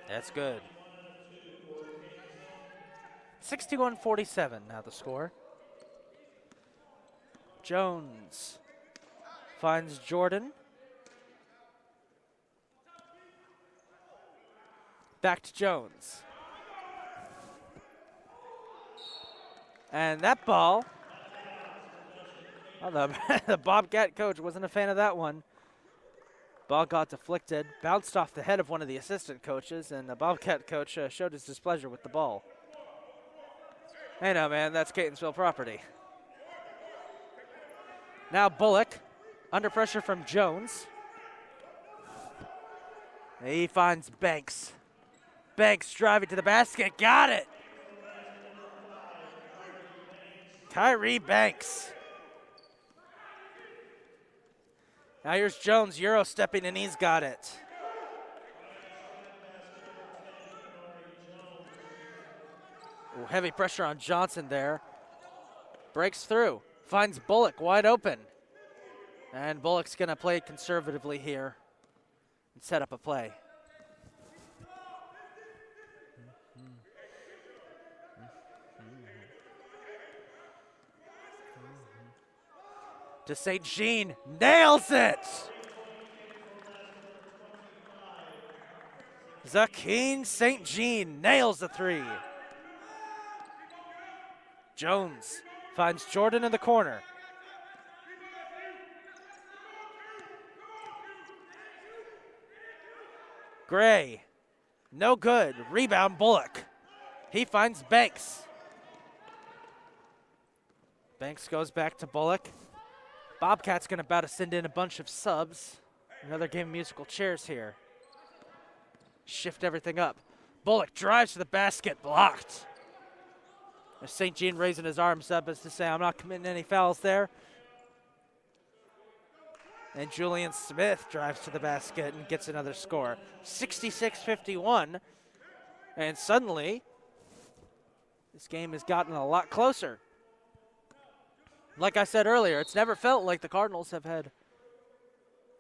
That's good. 61-47 now the score. Jones finds Jordan. Back to Jones. And that ball, the Bobcat coach wasn't a fan of that one. Ball got deflected, bounced off the head of one of the assistant coaches, and the Bobcat coach showed his displeasure with the ball. Hey, no, man, that's Catonsville property. Now Bullock, under pressure from Jones. He finds Banks. Banks driving to the basket, got it! Kyrie Banks. Now here's Jones, Euro stepping, and he's got it. Ooh, heavy pressure on Johnson there. Breaks through, finds Bullock wide open. And Bullock's gonna play conservatively here and set up a play. To St. Jean, nails it! Zakeen St. Jean nails the 3. Jones finds Jordan in the corner. Gray, no good. Rebound Bullock. He finds Banks. Banks goes back to Bullock. Bobcat's gonna about to send in a bunch of subs. Another game of musical chairs here. Shift everything up. Bullock drives to the basket, blocked. St. Jean raising his arms up as to say, I'm not committing any fouls there. And Julian Smith drives to the basket and gets another score. 66-51. And suddenly, this game has gotten a lot closer. Like I said earlier, it's never felt like the Cardinals have had,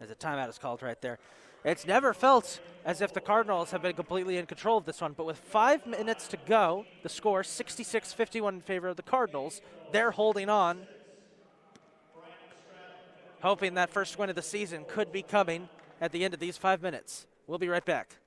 as a timeout is called right there, it's never felt as if the Cardinals have been completely in control of this one. But with 5 minutes to go, the score 66-51 in favor of the Cardinals. They're holding on, hoping that first win of the season could be coming at the end of these 5 minutes. We'll be right back.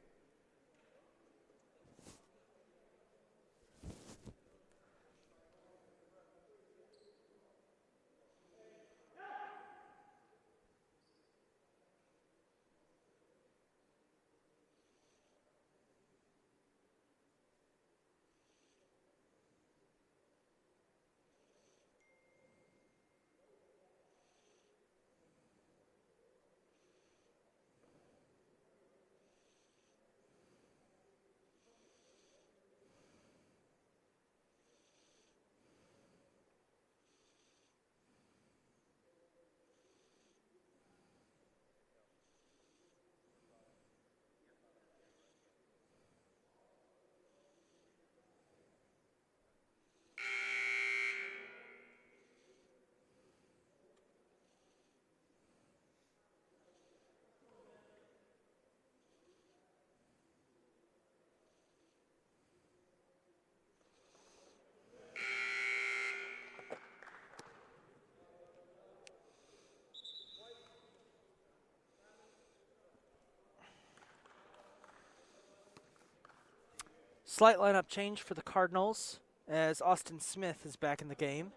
Slight lineup change for the Cardinals as Austin Smith is back in the game.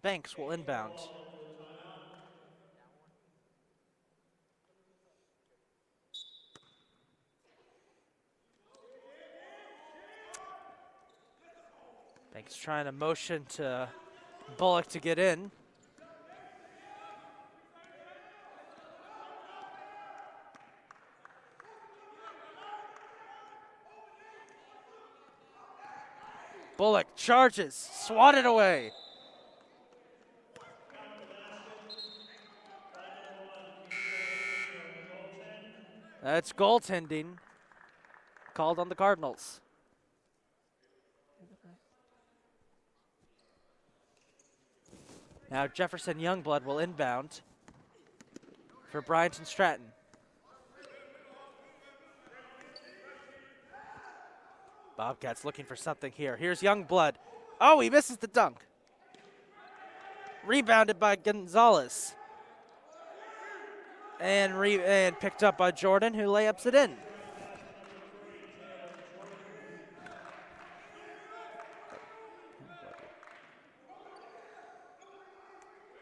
Banks will inbound. Banks trying to motion to Bullock to get in. Bullock charges, swatted away. That's goaltending called on the Cardinals. Now Jefferson Youngblood will inbound for Bryant and Stratton. Bobcats looking for something here. Here's Youngblood. Oh, he misses the dunk. Rebounded by Gonzalez. And picked up by Jordan, who layups it in.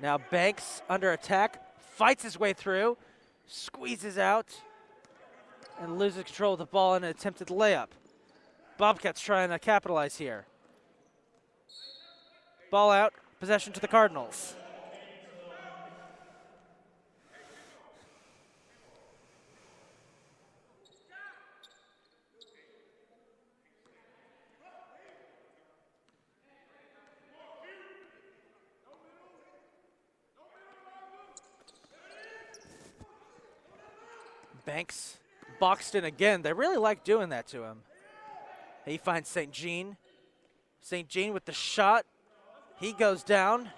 Now Banks under attack, fights his way through, squeezes out, and loses control of the ball in an attempted layup. Bobcats trying to capitalize here. Ball out, possession to the Cardinals. Banks boxed in again. They really like doing that to him. He finds St. Jean. St. Jean with the shot. He goes down.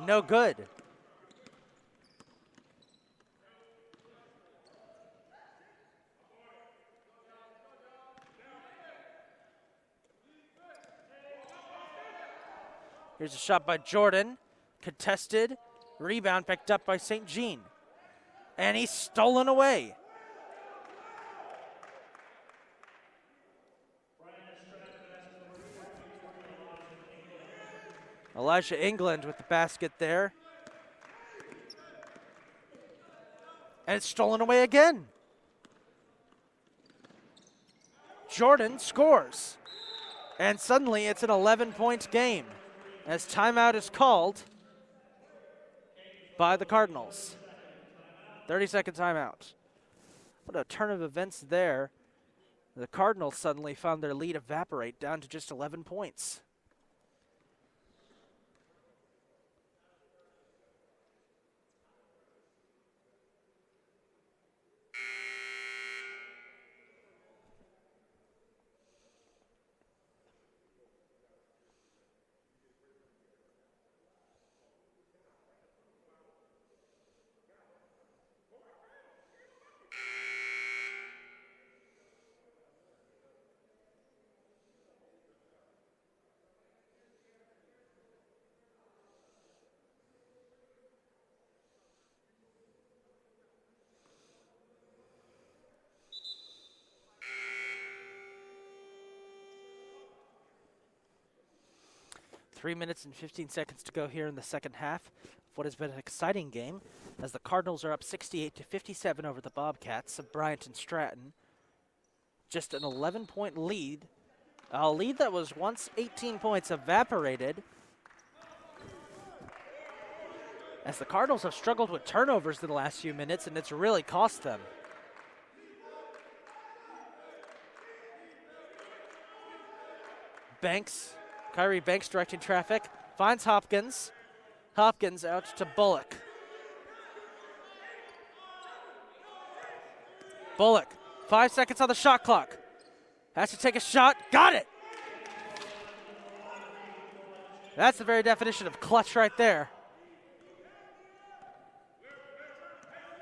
No good. Here's a shot by Jordan. Contested. Rebound picked up by St. Jean. And he's stolen away. Elijah England with the basket there. And it's stolen away again. Jordan scores. And suddenly it's an 11-point game as timeout is called by the Cardinals. 30-second timeout. What a turn of events there. The Cardinals suddenly found their lead evaporate down to just 11 points. Three minutes and 15 seconds to go here in the second half of what has been an exciting game as the Cardinals are up 68-57 over the Bobcats of Bryant and Stratton. Just an 11-point lead, a lead that was once 18 points evaporated as the Cardinals have struggled with turnovers in the last few minutes, and it's really cost them. Banks. Kyrie Banks directing traffic, finds Hopkins. Hopkins out to Bullock. Bullock, 5 seconds on the shot clock. Has to take a shot, got it! That's the very definition of clutch right there.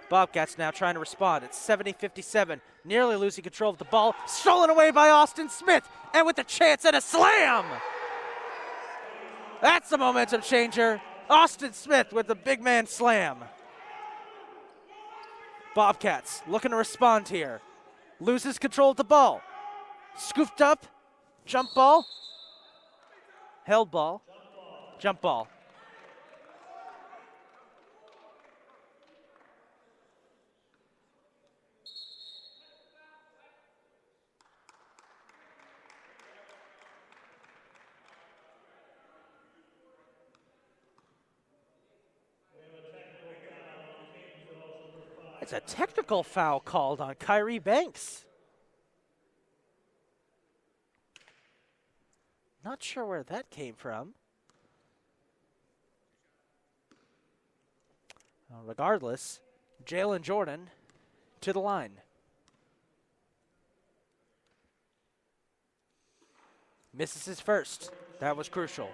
Bobcats now trying to respond. It's 70-57, nearly losing control of the ball. Stolen away by Austin Smith, and with a chance at a slam! That's the momentum changer. Austin Smith with the big man slam. Bobcats looking to respond here. Loses control of the ball. Scooped up. Jump ball. Held ball. Jump ball. It's a technical foul called on Kyrie Banks. Not sure where that came from. Regardless, Jalen Jordan to the line. Misses his first. That was crucial.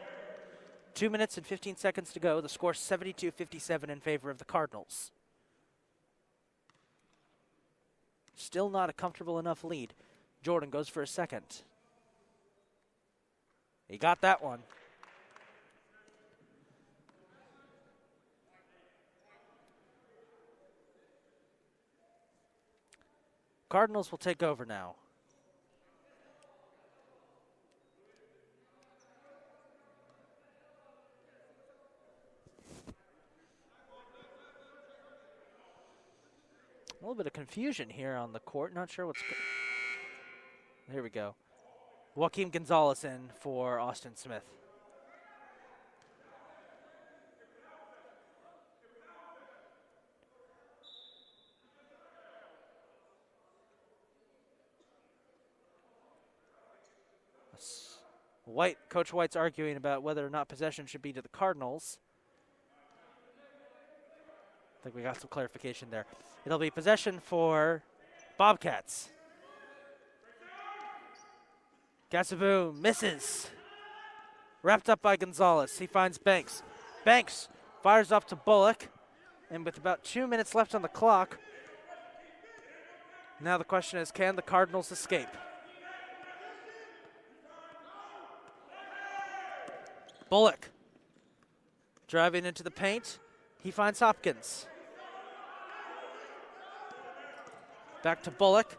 2 minutes and 15 seconds to go. The score 72-57 in favor of the Cardinals. Still not a comfortable enough lead. Jordan goes for a second. He got that one. Cardinals will take over now. A little bit of confusion here on the court. Not sure what's... Here we go. Joaquin Gonzalez in for Austin Smith. Coach White's arguing about whether or not possession should be to the Cardinals. I think we got some clarification there. It'll be possession for Bobcats. Gassaboo misses. Wrapped up by Gonzalez. He finds Banks. Banks fires up to Bullock. And with about 2 minutes left on the clock, now the question is, can the Cardinals escape? Bullock driving into the paint. He finds Hopkins. Back to Bullock.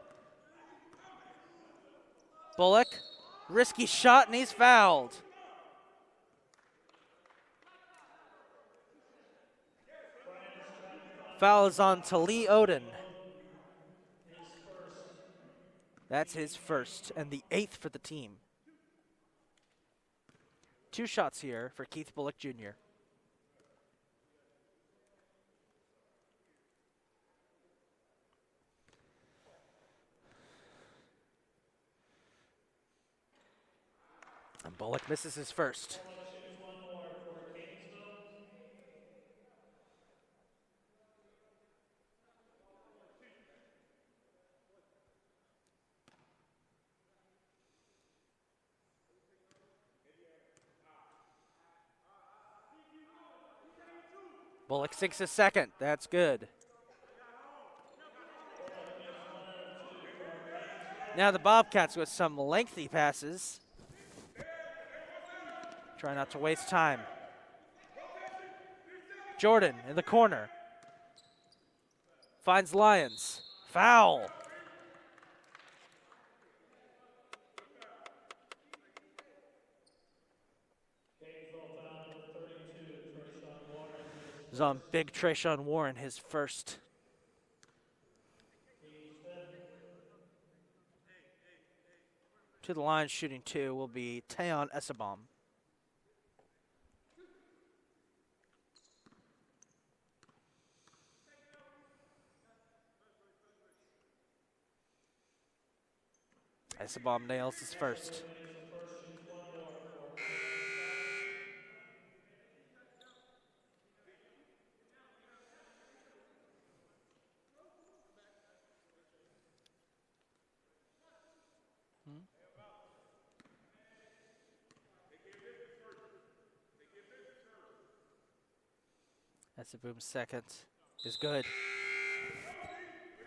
Bullock, risky shot, and he's fouled. Foul is on Lee Oden. That's his first, and the 8th for the team. 2 shots here for Keith Bullock Jr. And Bullock misses his first. Bullock sinks his second. That's good. Now the Bobcats with some lengthy passes. Try not to waste time. Jordan in the corner. Finds Lyons. Foul. Is on big Trayshawn Warren, his first. To the line shooting 2 will be Tayon Essebom. Essebom nails his first. Essebom's second is good.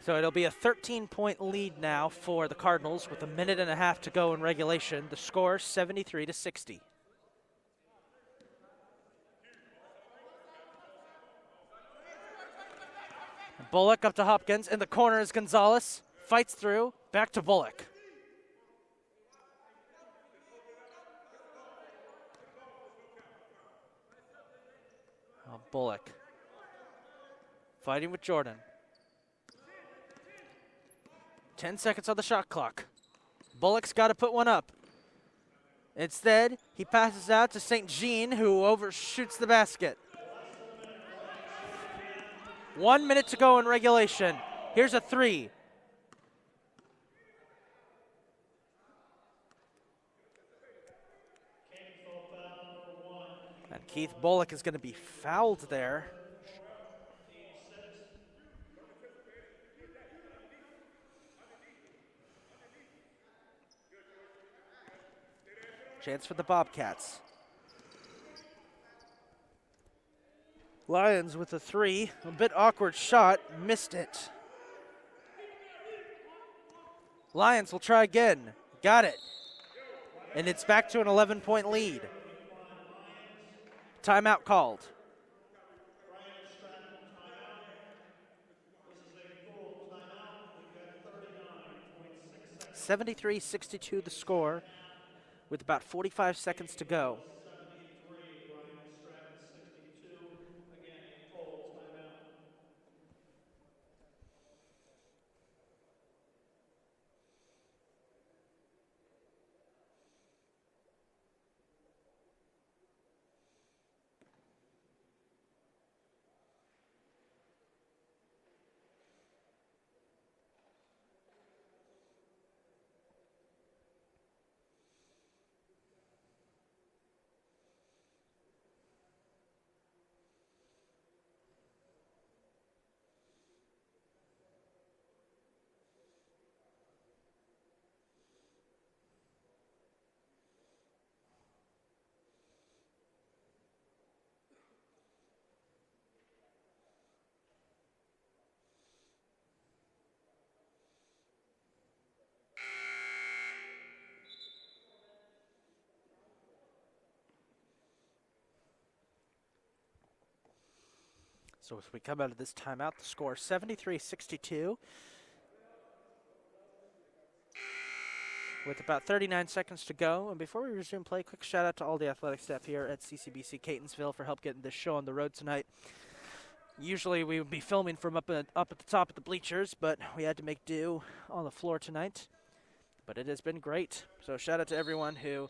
So it'll be a 13-point lead now for the Cardinals with 1.5 minutes to go in regulation. The score 73-60. Bullock up to Hopkins. In the corner is Gonzalez. Fights through. Back to Bullock. Oh, Bullock fighting with Jordan. 10 seconds on the shot clock. Bullock's got to put one up. Instead, he passes out to St. Jean, who overshoots the basket. 1 minute to go in regulation. Here's a three. And Keith Bullock is going to be fouled there. Chance for the Bobcats. Lions with a three. A bit awkward shot. Missed it. Lions will try again. Got it. And it's back to an 11-point lead. Timeout called. Bryant, Stratton, timeout. This is a full timeout. We've got 39.6 seconds. 73-62 the score with about 45 seconds to go. 73, Bryant, Stratton, 62. Again, a full timeout. So as we come out of this timeout, the score 73-62. With about 39 seconds to go. And before we resume play, quick shout out to all the athletic staff here at CCBC Catonsville for help getting this show on the road tonight. Usually we would be filming from up at the top of the bleachers, but we had to make do on the floor tonight. But it has been great. So shout out to everyone who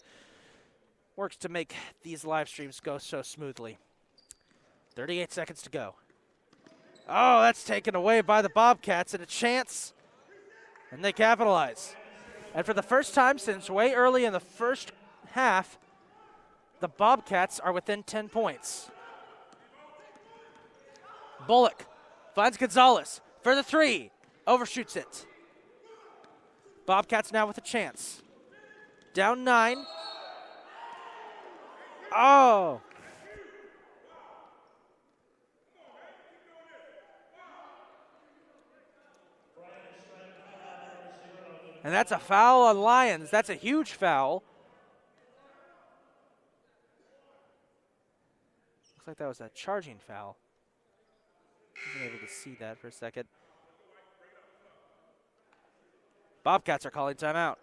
works to make these live streams go so smoothly. 38 seconds to go. Oh, that's taken away by the Bobcats, and a chance, and they capitalize. And for the first time since way early in the first half, the Bobcats are within 10 points. Bullock finds Gonzalez for the three, overshoots it. Bobcats now with a chance. Down 9. Oh! And that's a foul on Lions. That's a huge foul. Looks like that was a charging foul. Wasn't able to see that for a second. Bobcats are calling timeout.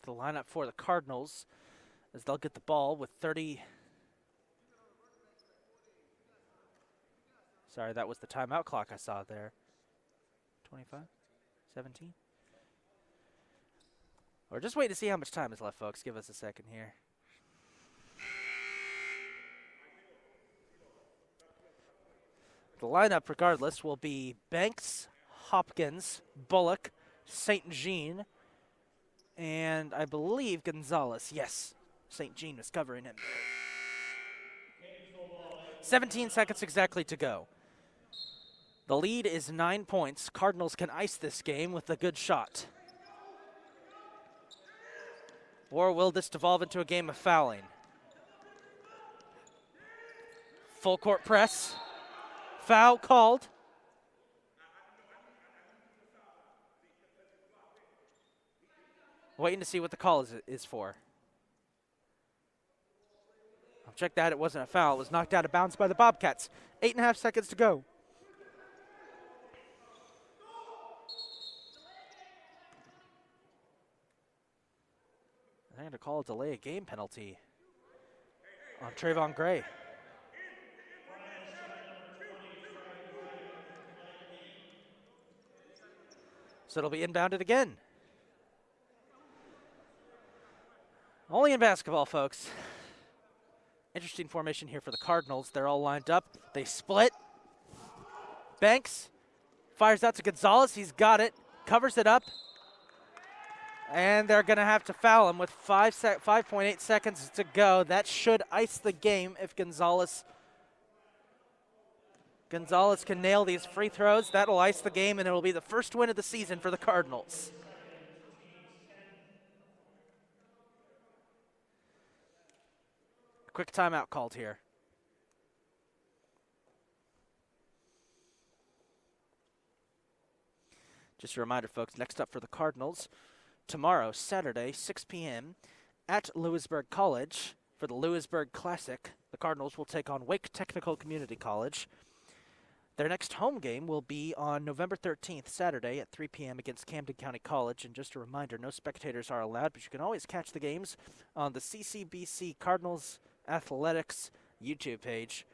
The lineup for the Cardinals as they'll get the ball with 30. Sorry, that was the timeout clock I saw there. 25, 17. We're just waiting to see how much time is left, folks. Give us a second here. The lineup, regardless, will be Banks, Hopkins, Bullock, St. Jean, and I believe Gonzalez. Yes, St. Jean was covering him. 17 seconds exactly to go. The lead is 9 points. Cardinals can ice this game with a good shot. Or will this devolve into a game of fouling? Full court press. Foul called. Waiting to see what the call is for. I'll check that. It wasn't a foul. It was knocked out of bounds by the Bobcats. 8.5 seconds to go. They're going to call a delay of game penalty on Trayvon Gray. So it'll be inbounded again. Only in basketball, folks. Interesting formation here for the Cardinals. They're all lined up. They split. Banks fires out to Gonzalez. He's got it. Covers it up. And they're going to have to foul him with 5.8 seconds to go. That should ice the game if Gonzalez can nail these free throws. That will ice the game, and it will be the first win of the season for the Cardinals. Quick timeout called here. Just a reminder, folks, next up for the Cardinals, tomorrow, Saturday, 6 p.m. at Lewisburg College for the Lewisburg Classic. The Cardinals will take on Wake Technical Community College. Their next home game will be on November 13th, Saturday at 3 p.m. against Camden County College. And just a reminder, no spectators are allowed, but you can always catch the games on the CCBC Cardinals Athletics YouTube page.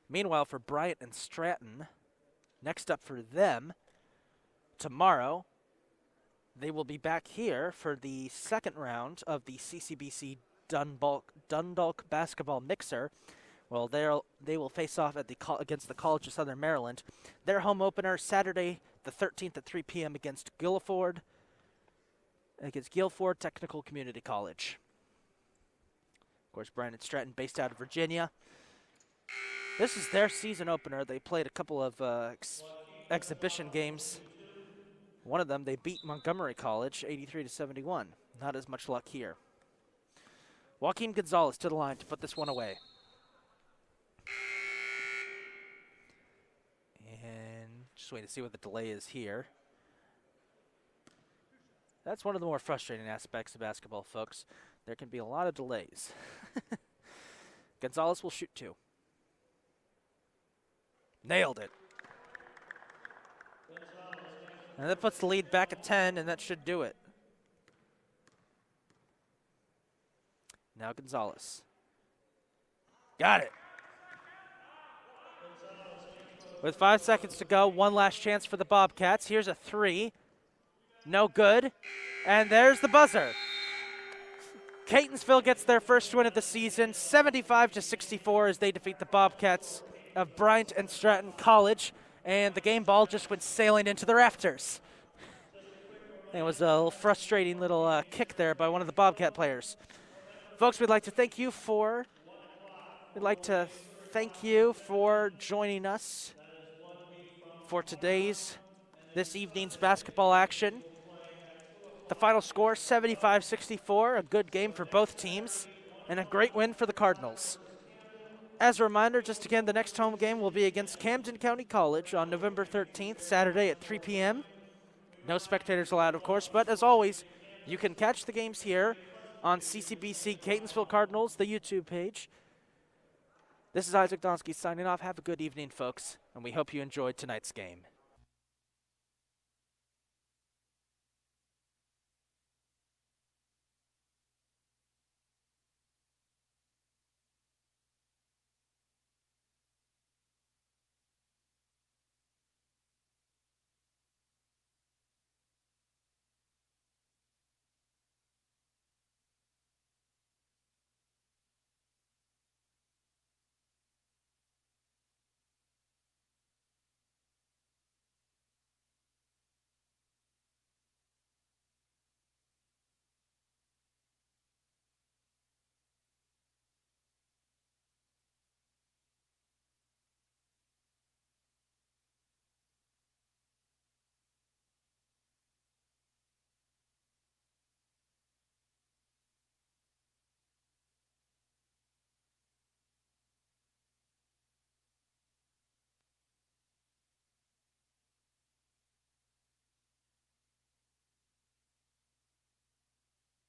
Meanwhile, for Bryant and Stratton, next up for them, tomorrow, they will be back here for the second round of the CCBC Dundalk Basketball Mixer. Well, they will face off against the College of Southern Maryland. Their home opener, Saturday the 13th at 3 p.m. against Guilford Technical Community College. Of course, Bryant and Stratton based out of Virginia. This is their season opener. They played a couple of exhibition games. One of them, they beat Montgomery College 83-71. Not as much luck here. Joaquin Gonzalez to the line to put this one away. And just waiting to see what the delay is here. That's one of the more frustrating aspects of basketball, folks. There can be a lot of delays. Gonzalez will shoot two. Nailed it. And that puts the lead back at 10, and that should do it. Now Gonzalez. Got it. With 5 seconds to go, one last chance for the Bobcats. Here's a three. No good. And there's the buzzer. Catonsville gets their first win of the season, 75-64 as they defeat the Bobcats of Bryant and Stratton College. And the game ball just went sailing into the rafters. It was a little frustrating little kick there by one of the Bobcat players. Folks, we'd like to thank you for joining us for this evening's basketball action. The final score, 75-64, a good game for both teams, and a great win for the Cardinals. As a reminder, just again, the next home game will be against Camden County College on November 13th, Saturday at 3 p.m. No spectators allowed, of course, but as always, you can catch the games here on CCBC Catonsville Cardinals, the YouTube page. This is Isaac Donsky signing off. Have a good evening, folks, and we hope you enjoyed tonight's game.